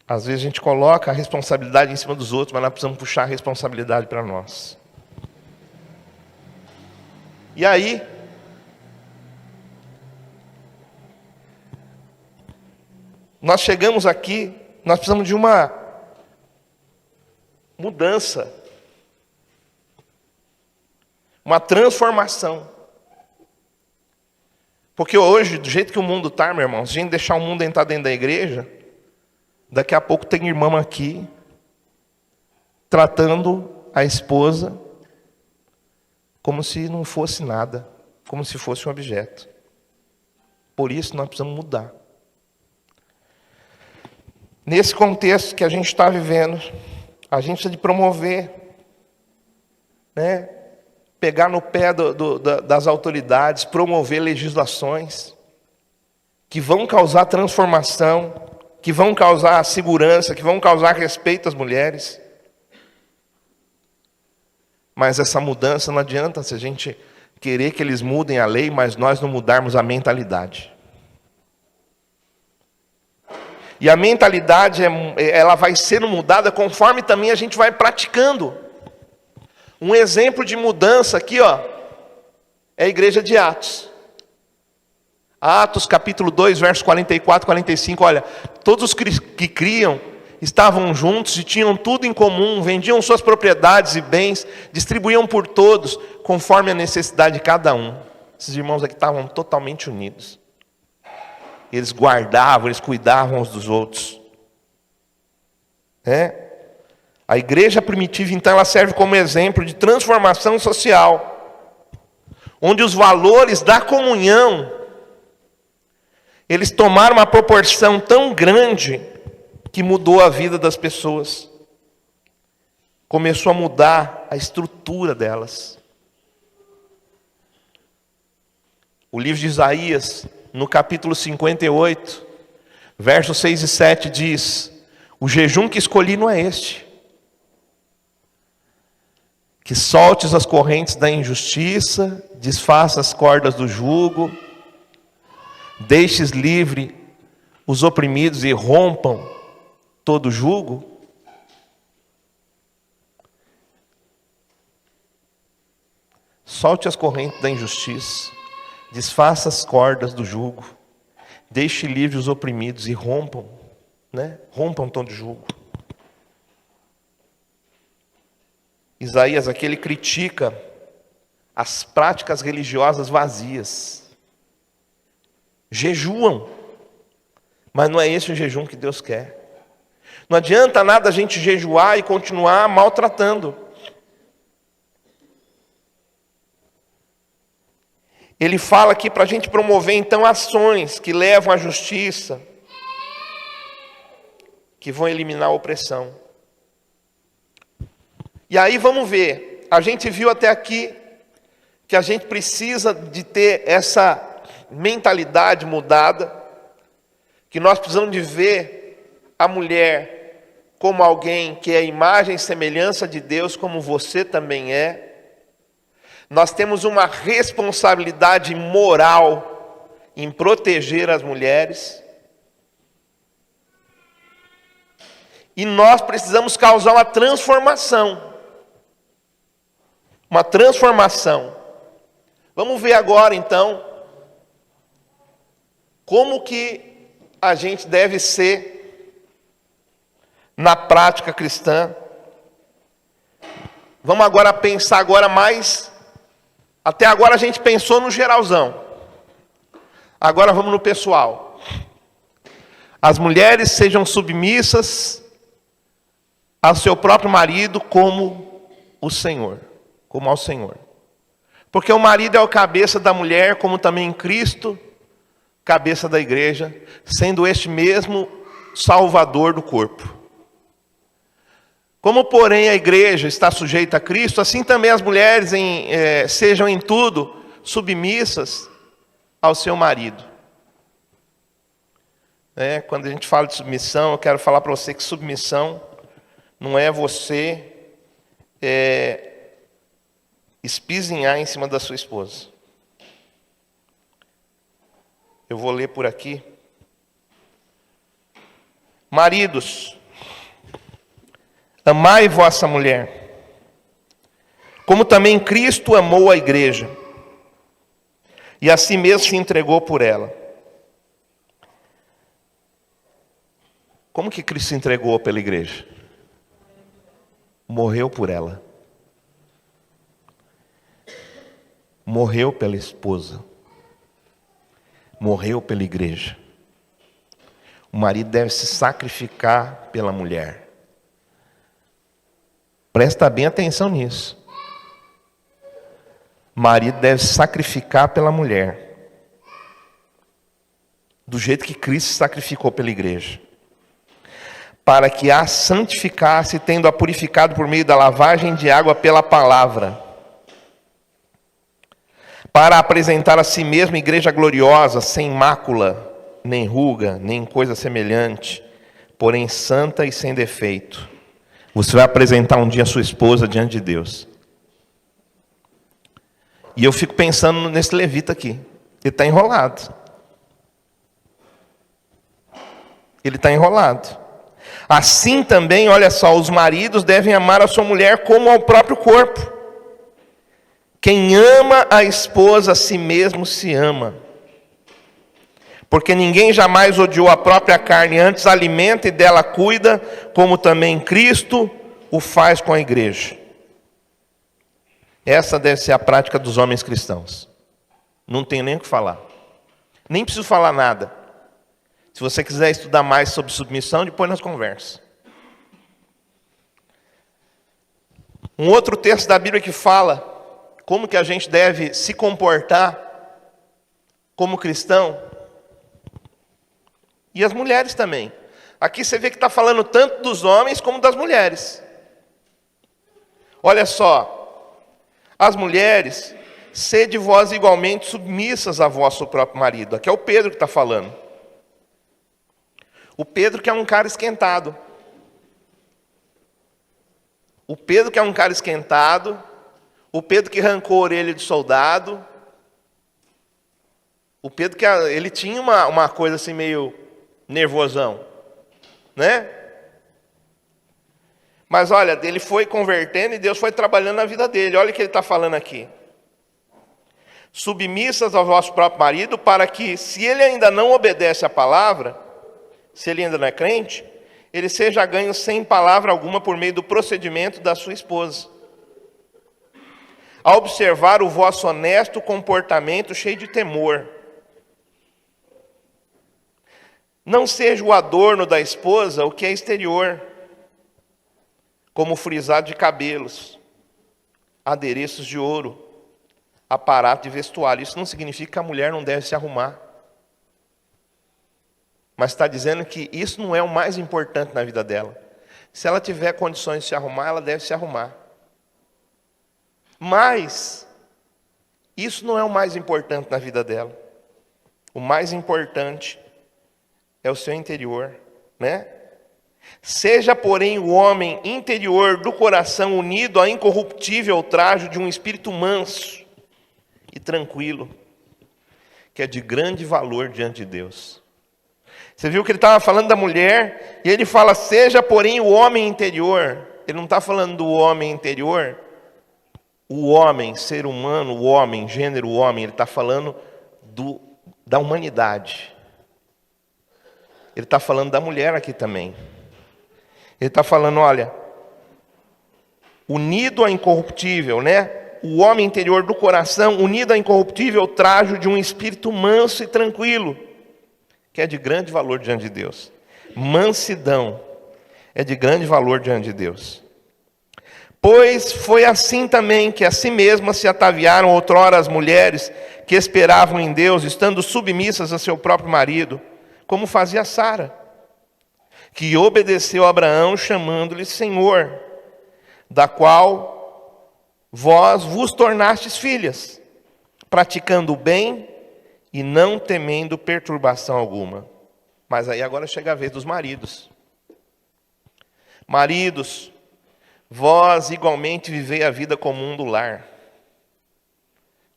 Às vezes a gente coloca a responsabilidade em cima dos outros, mas nós precisamos puxar a responsabilidade para nós. E aí, nós chegamos aqui, nós precisamos de uma mudança, uma transformação. Porque hoje, do jeito que o mundo está, meu irmão, se a gente deixar o mundo entrar dentro da igreja, daqui a pouco tem irmão aqui tratando a esposa como se não fosse nada, como se fosse um objeto. Por isso nós precisamos mudar. Nesse contexto que a gente está vivendo, a gente precisa de promover, né? Pegar no pé das autoridades, promover legislações que vão causar transformação, que vão causar segurança, que vão causar respeito às mulheres. Mas essa mudança não adianta se a gente querer que eles mudem a lei, mas nós não mudarmos a mentalidade. E a mentalidade, ela vai sendo mudada conforme também a gente vai praticando. Um exemplo de mudança aqui, ó, é a igreja de Atos. Atos capítulo 2, versos 44 e 45, olha, todos os que criam estavam juntos e tinham tudo em comum, vendiam suas propriedades e bens, distribuíam por todos, conforme a necessidade de cada um. Esses irmãos aqui estavam totalmente unidos. Eles guardavam, eles cuidavam uns dos outros. A igreja primitiva, então, ela serve como exemplo de transformação social, onde os valores da comunhão, eles tomaram uma proporção tão grande que mudou a vida das pessoas. Começou a mudar a estrutura delas. O livro de Isaías, no capítulo 58, versos 6 e 7 diz: o jejum que escolhi não é este, que soltes as correntes da injustiça, desfaça as cordas do jugo, deixes livre os oprimidos e rompam todo jugo. Solte as correntes da injustiça, desfaça as cordas do jugo, deixe livre os oprimidos e rompam, rompam todo jugo. Isaías aqui, ele critica as práticas religiosas vazias. Jejuam, mas não é esse o jejum que Deus quer. Não adianta nada a gente jejuar e continuar maltratando. Ele fala aqui para a gente promover então ações que levam à justiça, que vão eliminar a opressão. E aí vamos ver, a gente viu até aqui que a gente precisa de ter essa mentalidade mudada, que nós precisamos de ver a mulher como alguém que é a imagem e semelhança de Deus, como você também é. Nós temos uma responsabilidade moral em proteger as mulheres. E nós precisamos causar uma transformação. Uma transformação. Vamos ver agora, então, como que a gente deve ser na prática cristã. Vamos agora pensar agora mais. Até agora a gente pensou no geralzão. Agora vamos no pessoal. As mulheres sejam submissas ao seu próprio marido como o Senhor. Como ao Senhor. Porque o marido é o cabeça da mulher, como também Cristo, cabeça da igreja, sendo este mesmo Salvador do corpo. Como, porém, a igreja está sujeita a Cristo, assim também as mulheres sejam em tudo submissas ao seu marido. Quando a gente fala de submissão, eu quero falar para você que submissão não é você espizinhar em cima da sua esposa. Eu vou ler por aqui. Maridos, amai vossa mulher, como também Cristo amou a igreja, e a si mesmo se entregou por ela. Como que Cristo se entregou pela igreja? Morreu por ela. Morreu pela esposa. morreu pela igreja. O marido deve se sacrificar pela mulher. Presta bem atenção nisso. O marido deve se sacrificar pela mulher. Do jeito que Cristo se sacrificou pela igreja. Para que a santificasse, tendo-a purificado por meio da lavagem de água pela palavra. Para apresentar a si mesma igreja gloriosa, sem mácula, nem ruga, nem coisa semelhante, porém santa e sem defeito. Você vai apresentar um dia a sua esposa diante de Deus. E eu fico pensando nesse levita aqui. Ele está enrolado. Ele está enrolado. Assim também, olha só, os maridos devem amar a sua mulher como ao próprio corpo. Quem ama a esposa a si mesmo se ama. Porque ninguém jamais odiou a própria carne, antes alimenta e dela cuida, como também Cristo o faz com a igreja. Essa deve ser a prática dos homens cristãos. Não tenho nem o que falar. Nem preciso falar nada. Se você quiser estudar mais sobre submissão, depois nós conversamos. Um outro texto da Bíblia que fala como que a gente deve se comportar como cristão. E as mulheres também. Aqui você vê que está falando tanto dos homens como das mulheres. Olha só. As mulheres, sede vós igualmente submissas a vosso próprio marido. Aqui é o Pedro que está falando. O Pedro que é um cara esquentado. O Pedro que é um cara esquentado. O Pedro que arrancou a orelha de soldado. O Pedro que ele tinha uma coisa assim meio nervosão, né? Mas olha, ele foi convertendo e Deus foi trabalhando na vida dele. Olha o que ele está falando aqui. Submissas ao vosso próprio marido, para que, se ele ainda não obedece à palavra, se ele ainda não é crente, ele seja ganho sem palavra alguma por meio do procedimento da sua esposa. A observar o vosso honesto comportamento cheio de temor. Não seja o adorno da esposa o que é exterior, como o frisado de cabelos, adereços de ouro, aparato de vestuário. Isso não significa que a mulher não deve se arrumar. Mas está dizendo que isso não é o mais importante na vida dela. Se ela tiver condições de se arrumar, ela deve se arrumar. Mas isso não é o mais importante na vida dela. O mais importante é o seu interior, né? Seja, porém, o homem interior do coração unido à incorruptível trajo de um espírito manso e tranquilo, que é de grande valor diante de Deus. Você viu que ele estava falando da mulher, e ele fala, seja, porém, o homem interior. Ele não está falando do homem interior, o homem, ser humano, o homem, gênero, o homem. Ele está falando da humanidade. Ele está falando da mulher aqui também. Ele está falando, olha, unido à incorruptível, né? O homem interior do coração, unido à incorruptível trajo de um espírito manso e tranquilo, que é de grande valor diante de Deus. Mansidão é de grande valor diante de Deus. Pois foi assim também que a si mesmas se ataviaram outrora as mulheres que esperavam em Deus, estando submissas a seu próprio marido, como fazia Sara, que obedeceu a Abraão, chamando-lhe Senhor, da qual vós vos tornastes filhas, praticando o bem e não temendo perturbação alguma. Mas aí agora chega a vez dos maridos. Maridos, vós igualmente vivei a vida comum do lar,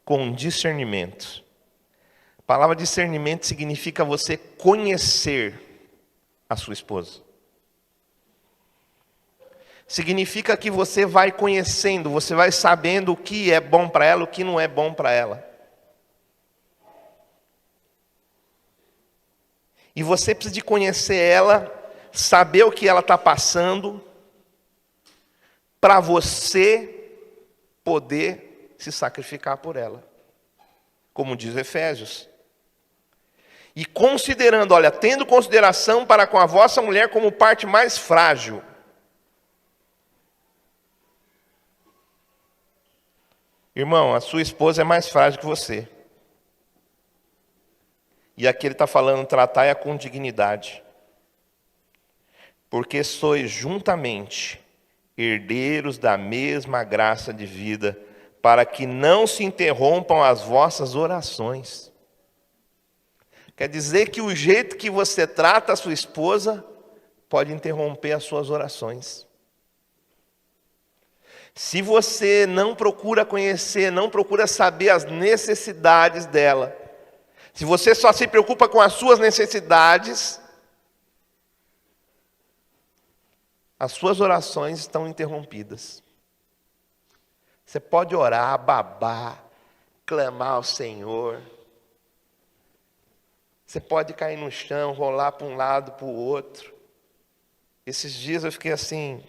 com discernimento. A palavra discernimento significa você conhecer a sua esposa. Significa que você vai conhecendo, você vai sabendo o que é bom para ela, o que não é bom para ela. E você precisa de conhecer ela, saber o que ela está passando, para você poder se sacrificar por ela. Como diz Efésios. E considerando, olha, tendo consideração para com a vossa mulher como parte mais frágil. Irmão, a sua esposa é mais frágil que você. E aqui ele está falando, tratai-a com dignidade. Porque sois juntamente herdeiros da mesma graça de vida, para que não se interrompam as vossas orações. Quer dizer que o jeito que você trata a sua esposa pode interromper as suas orações. Se você não procura conhecer, não procura saber as necessidades dela, se você só se preocupa com as suas necessidades, as suas orações estão interrompidas. Você pode orar, babar, clamar ao Senhor. Você pode cair no chão, rolar para um lado, para o outro. Esses dias eu fiquei assim,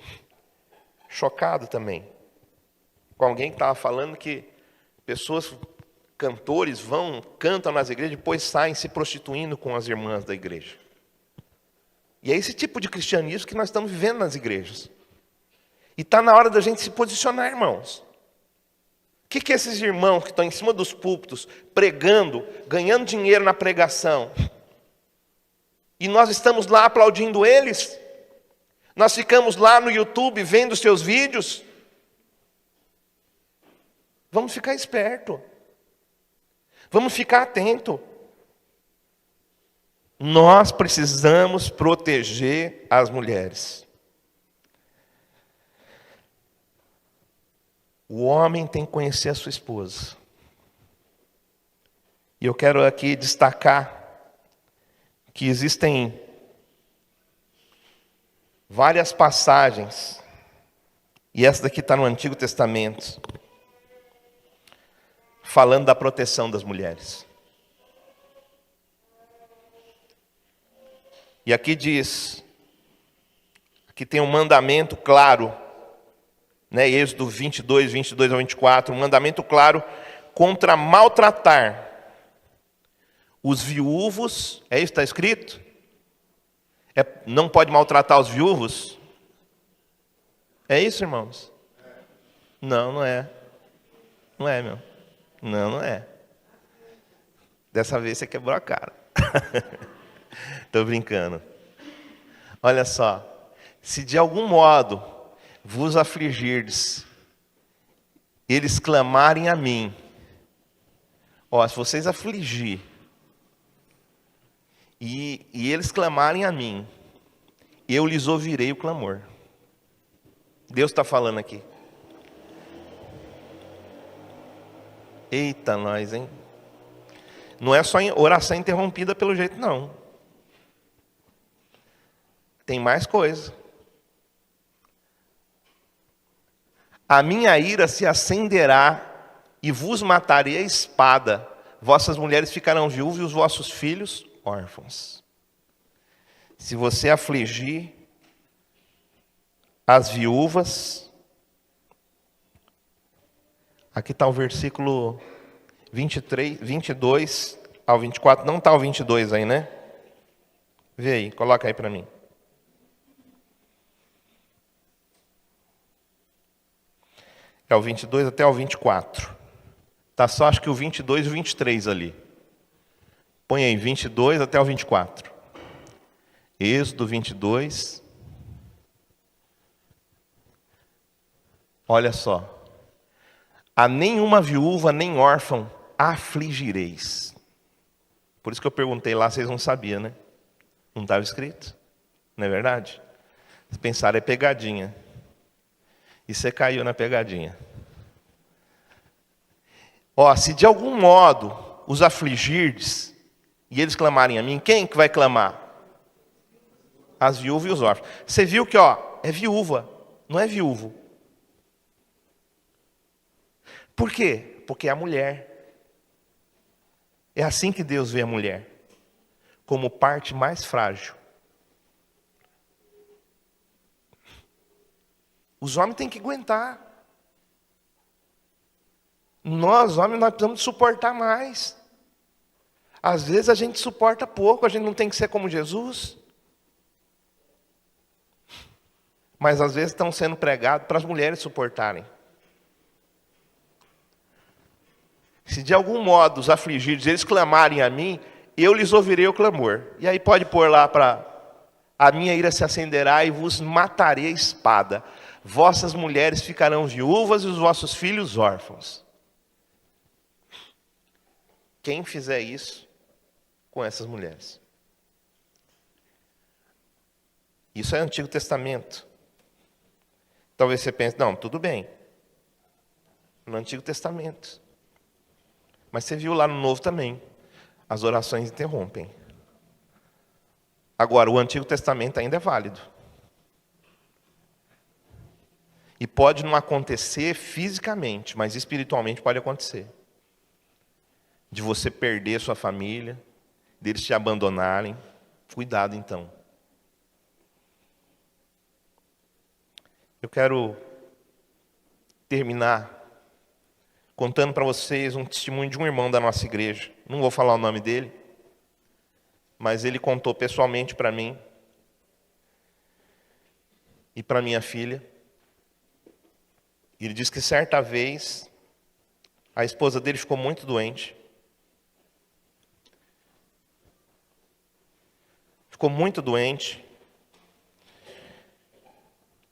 chocado também. Com alguém que estava falando que pessoas, cantores, cantam nas igrejas, depois saem se prostituindo com as irmãs da igreja. E é esse tipo de cristianismo que nós estamos vivendo nas igrejas. E está na hora da gente se posicionar, irmãos. O que esses irmãos que estão em cima dos púlpitos, pregando, ganhando dinheiro na pregação, e nós estamos lá aplaudindo eles? Nós ficamos lá no YouTube vendo seus vídeos? Vamos ficar esperto. Vamos ficar atento. Nós precisamos proteger as mulheres. O homem tem que conhecer a sua esposa. E eu quero aqui destacar que existem várias passagens, e essa daqui está no Antigo Testamento, falando da proteção das mulheres. E aqui diz, aqui tem um mandamento claro, né, Êxodo 22 ao 24, um mandamento claro contra maltratar os viúvos. É isso que está escrito? Não pode maltratar os viúvos? É isso, irmãos? Não, não é. Não é, meu. Não, não é. Dessa vez você quebrou a cara. Estou brincando. Olha só. Se de algum modo vos afligirdes, eles clamarem a mim. Ó, se vocês afligir, e eles clamarem a mim, eu lhes ouvirei o clamor. Deus está falando aqui. Eita, nós, hein? Não é só oração interrompida pelo jeito, não. Tem mais coisa. A minha ira se acenderá e vos matarei a espada. Vossas mulheres ficarão viúvas e os vossos filhos órfãos. Se você afligir as viúvas, aqui está o versículo 23, 22 ao 24, não está o 22 aí, né? Vê aí, coloca aí para mim. É o 22 até o 24. Está só acho que o 22 e o 23 ali. Põe aí 22 até o 24. Êxodo 22. Olha só. A nenhuma viúva nem órfão afligireis. Por isso que eu perguntei lá, vocês não sabiam, né? Não estava escrito. Não é verdade? Vocês pensaram, é pegadinha. E você caiu na pegadinha. Ó, se de algum modo os afligirdes, e eles clamarem a mim, quem que vai clamar? As viúvas e os órfãos. Você viu que, ó, é viúva, não é viúvo. Por quê? Porque é a mulher. É assim que Deus vê a mulher, como parte mais frágil. Os homens têm que aguentar. Nós, homens, nós precisamos suportar mais. Às vezes a gente suporta pouco, a gente não tem que ser como Jesus. Mas às vezes estão sendo pregados para as mulheres suportarem. Se de algum modo os afligidos, eles clamarem a mim, eu lhes ouvirei o clamor. E aí pode pôr lá para a minha ira se acenderá e vos matarei a espada. Vossas mulheres ficarão viúvas e os vossos filhos órfãos. Quem fizer isso com essas mulheres? Isso é Antigo Testamento. Talvez você pense, não, tudo bem. No Antigo Testamento. Mas você viu lá no Novo também. As orações interrompem. Agora, o Antigo Testamento ainda é válido. E pode não acontecer fisicamente, mas espiritualmente pode acontecer. De você perder sua família, deles te abandonarem. Cuidado, então. Eu quero terminar contando para vocês um testemunho de um irmão da nossa igreja. Não vou falar o nome dele, mas ele contou pessoalmente para mim e para minha filha. Ele disse que certa vez a esposa dele ficou muito doente. Ficou muito doente.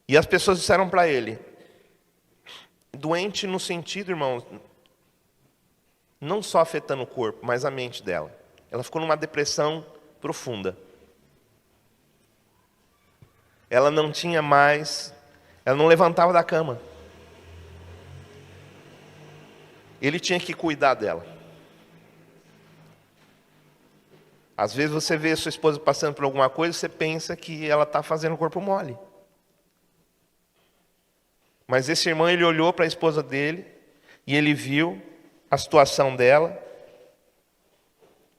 E as pessoas disseram para ele, doente no sentido, irmãos, não só afetando o corpo, mas a mente dela. Ela ficou numa depressão profunda. Ela não tinha mais, ela não levantava da cama. Ele tinha que cuidar dela. Às vezes você vê a sua esposa passando por alguma coisa, você pensa que ela está fazendo o corpo mole. Mas esse irmão, ele olhou para a esposa dele e ele viu a situação dela,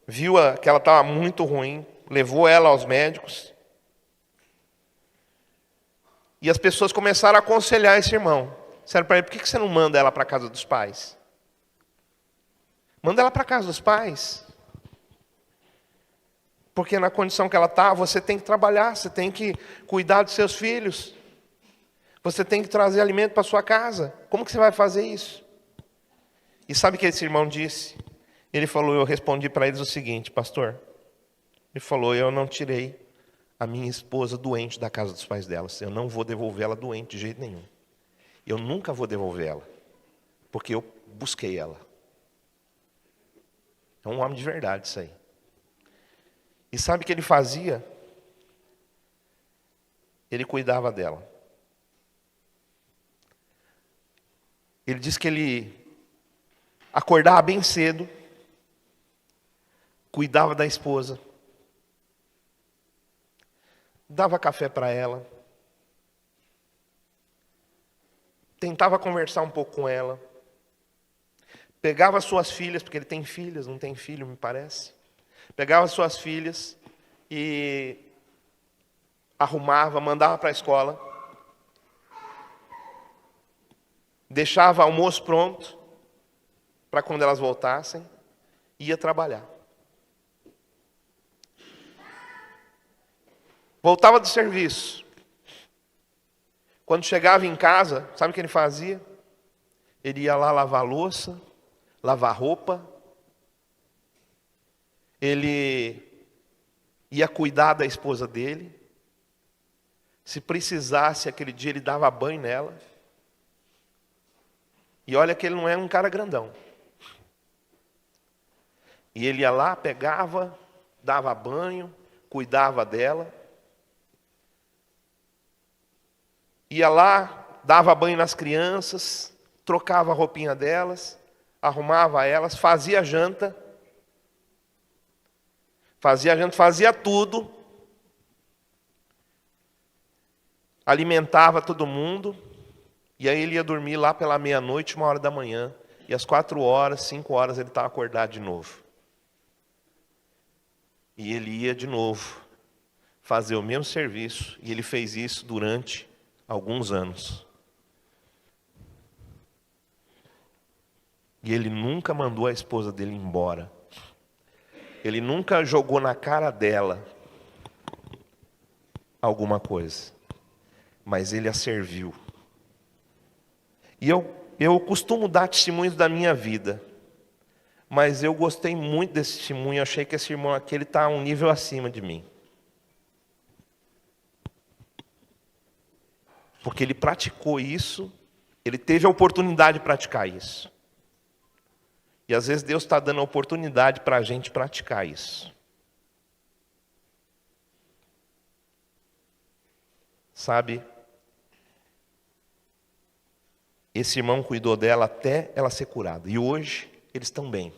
viu que ela estava muito ruim, levou ela aos médicos. E as pessoas começaram a aconselhar esse irmão. Disseram para ele, por que você não manda ela para a casa dos pais? Manda ela para a casa dos pais. Porque na condição que ela está, você tem que trabalhar, você tem que cuidar dos seus filhos. Você tem que trazer alimento para sua casa. Como que você vai fazer isso? E sabe o que esse irmão disse? Ele falou, eu respondi para eles o seguinte, pastor. Ele falou, eu não tirei a minha esposa doente da casa dos pais dela. Eu não vou devolver ela doente de jeito nenhum. Eu nunca vou devolver ela. Porque eu busquei ela. É um homem de verdade isso aí. E sabe o que ele fazia? Ele cuidava dela. Ele disse que ele acordava bem cedo, cuidava da esposa, dava café para ela, tentava conversar um pouco com ela, pegava suas filhas, porque ele tem filhas, não tem filho, me parece. Pegava suas filhas e arrumava, mandava para a escola. Deixava almoço pronto para quando elas voltassem, ia trabalhar. Voltava do serviço. Quando chegava em casa, sabe o que ele fazia? Ele ia lá lavar a louça, lavar roupa. Ele ia cuidar da esposa dele. Se precisasse, aquele dia ele dava banho nela. E olha que ele não é um cara grandão. E ele ia lá, pegava, dava banho, cuidava dela. Ia lá, dava banho nas crianças, trocava a roupinha delas, arrumava elas, fazia janta, fazia tudo. Alimentava todo mundo. E aí ele ia dormir lá pela meia-noite, 1h da manhã. E às 4h, 5h ele estava acordado de novo. E ele ia de novo fazer o mesmo serviço. E ele fez isso durante alguns anos. E ele nunca mandou a esposa dele embora. Ele nunca jogou na cara dela alguma coisa, mas ele a serviu. E eu costumo dar testemunhos da minha vida, mas eu gostei muito desse testemunho. Achei que esse irmão aqui está um nível acima de mim, porque ele praticou isso, ele teve a oportunidade de praticar isso. E às vezes Deus está dando a oportunidade para a gente praticar isso. Sabe? Esse irmão cuidou dela até ela ser curada. E hoje eles estão bem.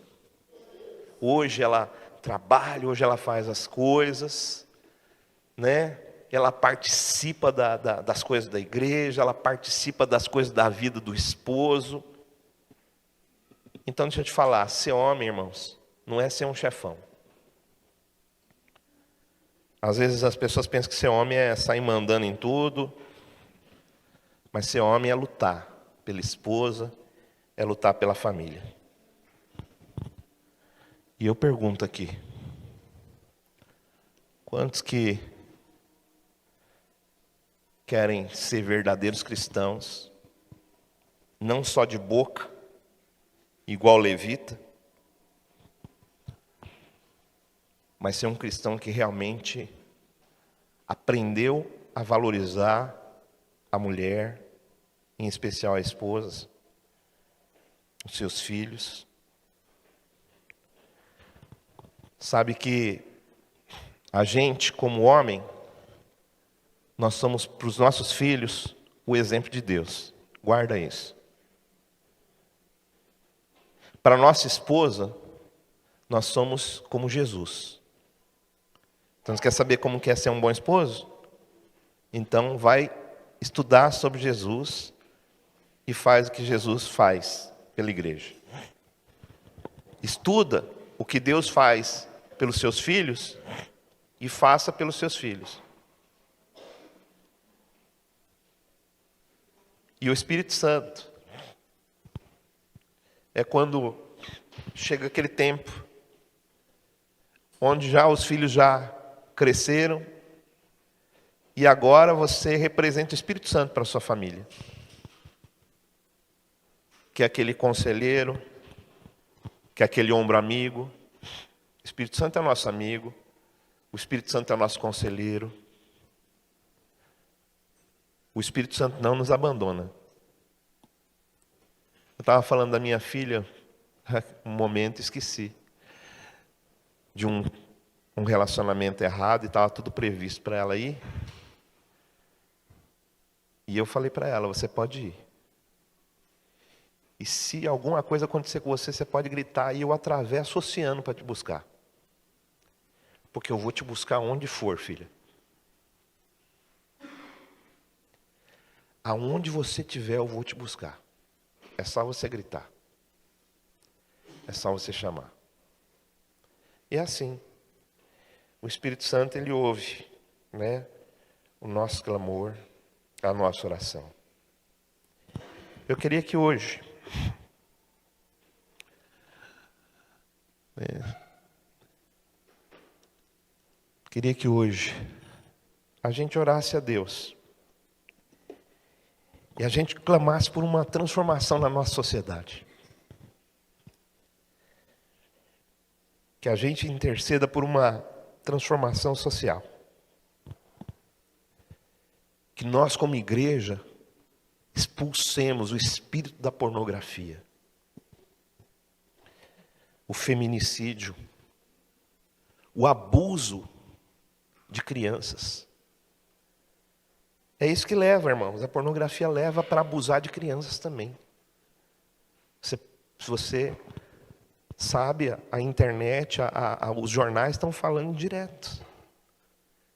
Hoje ela trabalha, hoje ela faz as coisas, né? Ela participa das coisas da igreja, ela participa das coisas da vida do esposo. Então deixa eu te falar, ser homem, irmãos, não é ser um chefão. Às vezes as pessoas pensam que ser homem é sair mandando em tudo, mas ser homem é lutar pela esposa, é lutar pela família. E eu pergunto aqui, quantos que querem ser verdadeiros cristãos, não só de boca, igual levita, mas ser um cristão que realmente aprendeu a valorizar a mulher, em especial a esposa, os seus filhos. Sabe que a gente, como homem, nós somos para os nossos filhos o exemplo de Deus. Guarda isso. Para nossa esposa, nós somos como Jesus. Então, você quer saber como que é ser um bom esposo? Então, vai estudar sobre Jesus e faz o que Jesus faz pela igreja. Estuda o que Deus faz pelos seus filhos e faça pelos seus filhos. E o Espírito Santo é quando chega aquele tempo onde já os filhos já cresceram e agora você representa o Espírito Santo para a sua família. Que é aquele conselheiro, que é aquele ombro amigo. O Espírito Santo é nosso amigo, o Espírito Santo é nosso conselheiro. O Espírito Santo não nos abandona. Eu estava falando da minha filha, um momento esqueci, de um relacionamento errado e estava tudo previsto para ela ir. E eu falei para ela, você pode ir. E se alguma coisa acontecer com você, você pode gritar e eu atravesso o oceano para te buscar. Porque eu vou te buscar onde for, filha. Aonde você estiver, eu vou te buscar. É só você gritar. É só você chamar. E é assim. O Espírito Santo, ele ouve, né, o nosso clamor, a nossa oração. Eu queria que hoje, a gente orasse a Deus e a gente clamasse por uma transformação na nossa sociedade. Que a gente interceda por uma transformação social. Que nós, como igreja, expulsemos o espírito da pornografia, o feminicídio, o abuso de crianças. É isso que leva, irmãos. A pornografia leva para abusar de crianças também. Se você sabe, a internet, os jornais estão falando direto.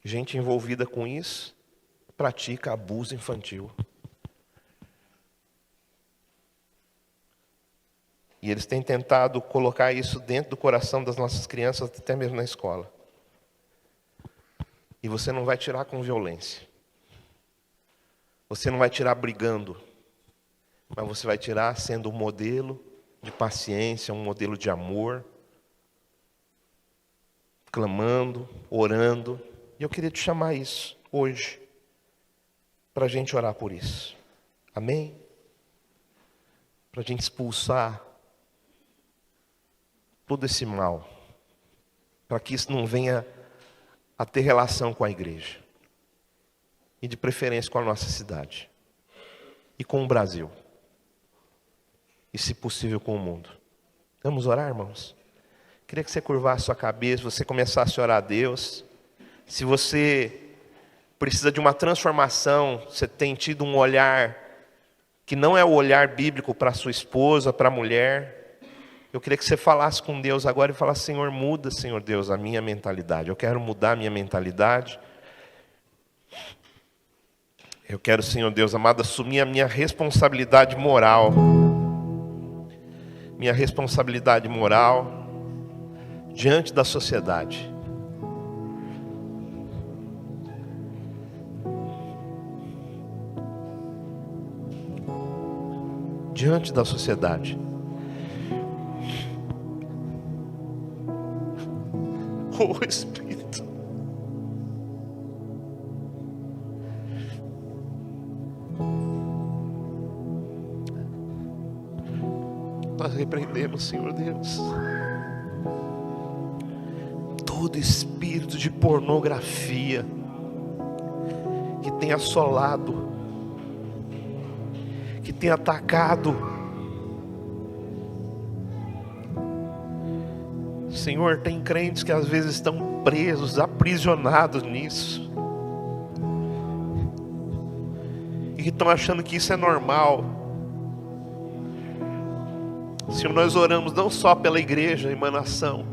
Gente envolvida com isso pratica abuso infantil. E eles têm tentado colocar isso dentro do coração das nossas crianças, até mesmo na escola. E você não vai tirar com violência. Você não vai tirar brigando. Mas você vai tirar sendo um modelo de paciência, um modelo de amor. clamando, orando. E eu queria te chamar isso hoje, para a gente orar por isso. Amém? Para a gente expulsar todo esse mal, para que isso não venha a ter relação com a igreja, e de preferência com a nossa cidade, e com o Brasil, e se possível com o mundo. Vamos orar, irmãos? Queria que você curvasse sua cabeça, você começasse a orar a Deus. Se você precisa de uma transformação, você tem tido um olhar que não é o olhar bíblico para sua esposa, para a mulher, eu queria que você falasse com Deus agora e falasse: Senhor, muda, Senhor Deus, a minha mentalidade. Eu quero mudar a minha mentalidade. Eu quero, Senhor Deus amado, assumir a minha responsabilidade moral. Minha responsabilidade moral diante da sociedade. Diante da sociedade. Oh Espírito, nós repreendemos, Senhor Deus, todo espírito de pornografia que tem assolado, que tem atacado. Senhor, tem crentes que às vezes estão presos, aprisionados nisso, e que estão achando que isso é normal. Senhor, nós oramos não só pela igreja Emanação,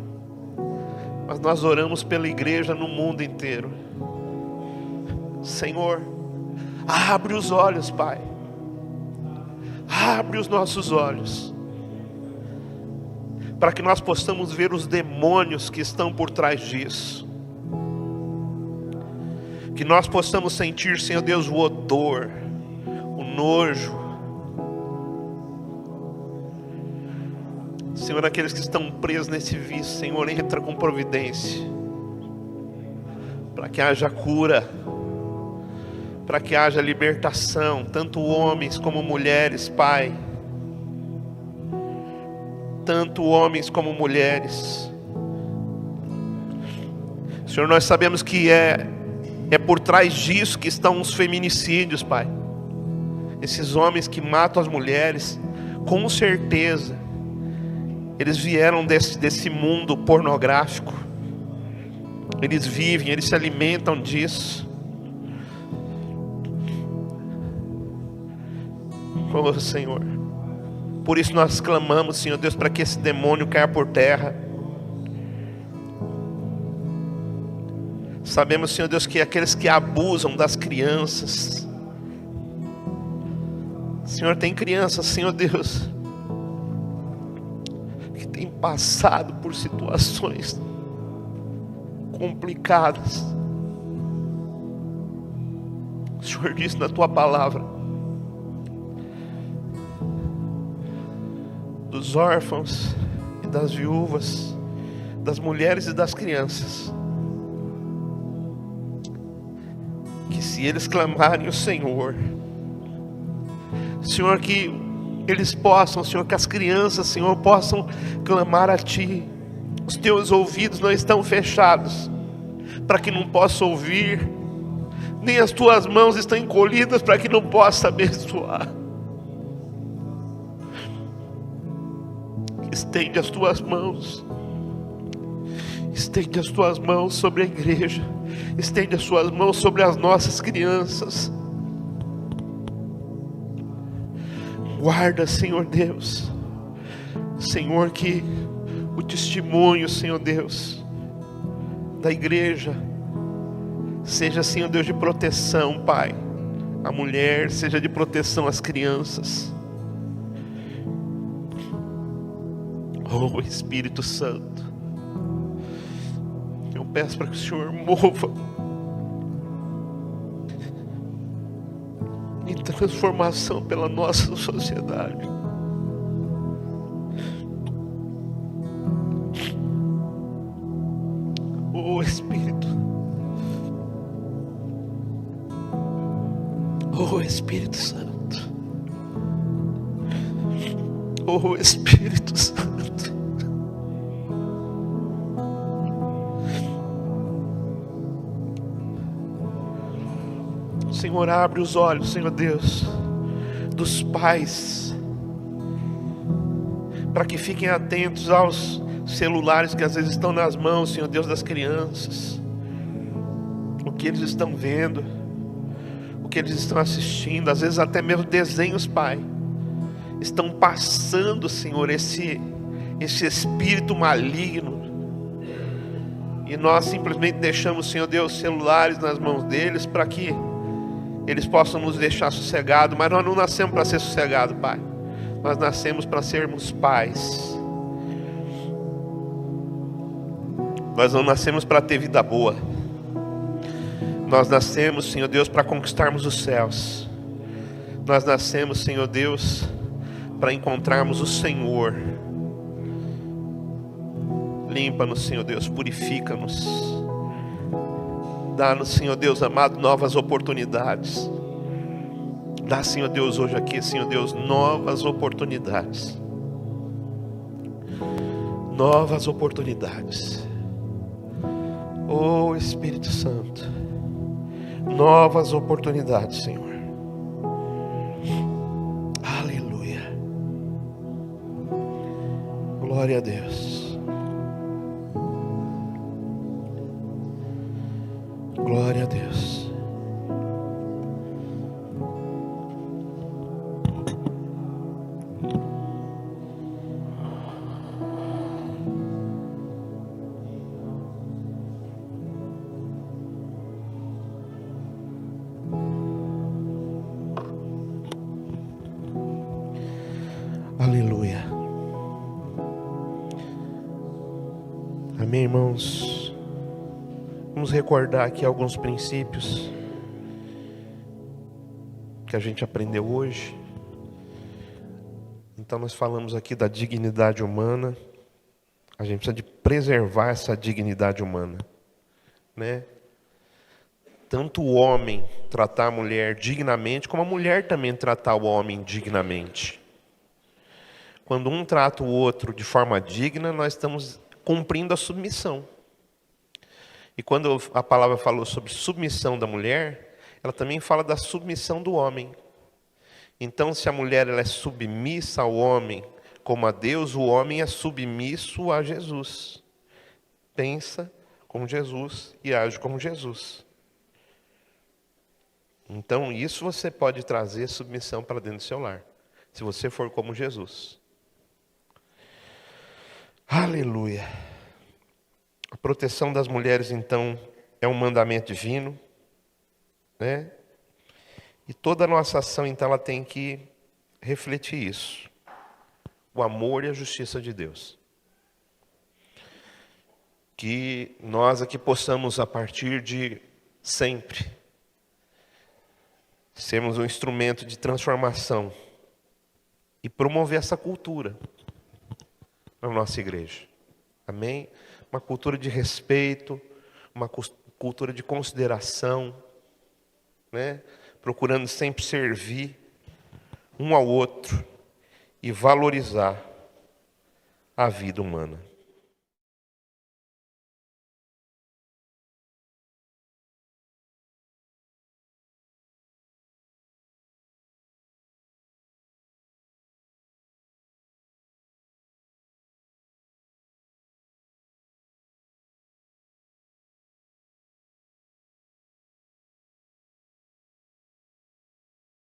mas nós oramos pela igreja no mundo inteiro. Senhor, abre os olhos, Pai. Abre os nossos olhos, para que nós possamos ver os demônios que estão por trás disso. Que nós possamos sentir, Senhor Deus, o odor, o nojo. Senhor, aqueles que estão presos nesse vício, Senhor, entra com providência, para que haja cura, para que haja libertação, tanto homens como mulheres, Pai. Tanto homens como mulheres. Senhor, nós sabemos que é por trás disso que estão os feminicídios, Pai. Esses homens que matam as mulheres, com certeza, eles vieram desse mundo pornográfico. Eles vivem, eles se alimentam disso. Oh, Senhor. Por isso nós clamamos, Senhor Deus, para que esse demônio caia por terra. Sabemos, Senhor Deus, que aqueles que abusam das crianças, Senhor, tem crianças, Senhor Deus, que tem passado por situações complicadas. O Senhor disse na tua palavra: dos órfãos e das viúvas, das mulheres e das crianças, que se eles clamarem o Senhor, Senhor, que eles possam, Senhor, que as crianças, Senhor, possam clamar a Ti. Os teus ouvidos não estão fechados para que não possa ouvir, nem as tuas mãos estão encolhidas para que não possa abençoar. Estende as tuas mãos. Estende as tuas mãos sobre a igreja. Estende as suas mãos sobre as nossas crianças. Guarda, Senhor Deus. Senhor, que o testemunho, Senhor Deus, da igreja seja, Senhor Deus, de proteção, Pai, a mulher, seja de proteção às crianças. Oh Espírito Santo, eu peço para que o Senhor mova em transformação pela nossa sociedade. Oh Espírito Santo. Oh Espírito Santo. Senhor, abre os olhos, Senhor Deus, dos pais, para que fiquem atentos aos celulares que às vezes estão nas mãos, Senhor Deus, das crianças. O que eles estão vendo, o que eles estão assistindo, às vezes até mesmo desenhos, Pai, estão passando, Senhor, esse espírito maligno. E nós simplesmente deixamos, Senhor Deus, celulares nas mãos deles para que eles possam nos deixar sossegados. Mas nós não nascemos para ser sossegados, Pai. Nós nascemos para sermos pais. Nós não nascemos para ter vida boa. Nós nascemos, Senhor Deus, para conquistarmos os céus. Nós nascemos, Senhor Deus, para encontrarmos o Senhor. Limpa-nos, Senhor Deus, purifica-nos. Dá-nos, Senhor Deus amado, novas oportunidades. Dá, Senhor Deus, hoje aqui, Senhor Deus, novas oportunidades. Novas oportunidades. Oh Espírito Santo, novas oportunidades, Senhor. Aleluia. Glória a Deus. Glória a Deus. Aleluia. Amém, irmãos? Vamos recordar aqui alguns princípios que a gente aprendeu hoje. Então nós falamos aqui da dignidade humana. A gente precisa de preservar essa dignidade humana, né? Tanto o homem tratar a mulher dignamente, como a mulher também tratar o homem dignamente. Quando um trata o outro de forma digna, nós estamos cumprindo a submissão. E quando a palavra falou sobre submissão da mulher, ela também fala da submissão do homem. Então, se a mulher ela é submissa ao homem como a Deus, o homem é submisso a Jesus. Pensa como Jesus e age como Jesus. Então, isso você pode trazer submissão para dentro do seu lar, se você for como Jesus. Aleluia. A proteção das mulheres, então, é um mandamento divino, né? E toda a nossa ação, então, ela tem que refletir isso. O amor e a justiça de Deus. Que nós aqui possamos, a partir de sempre, sermos um instrumento de transformação e promover essa cultura na nossa igreja. Amém? Uma cultura de respeito, uma cultura de consideração, né? Procurando sempre servir um ao outro e valorizar a vida humana.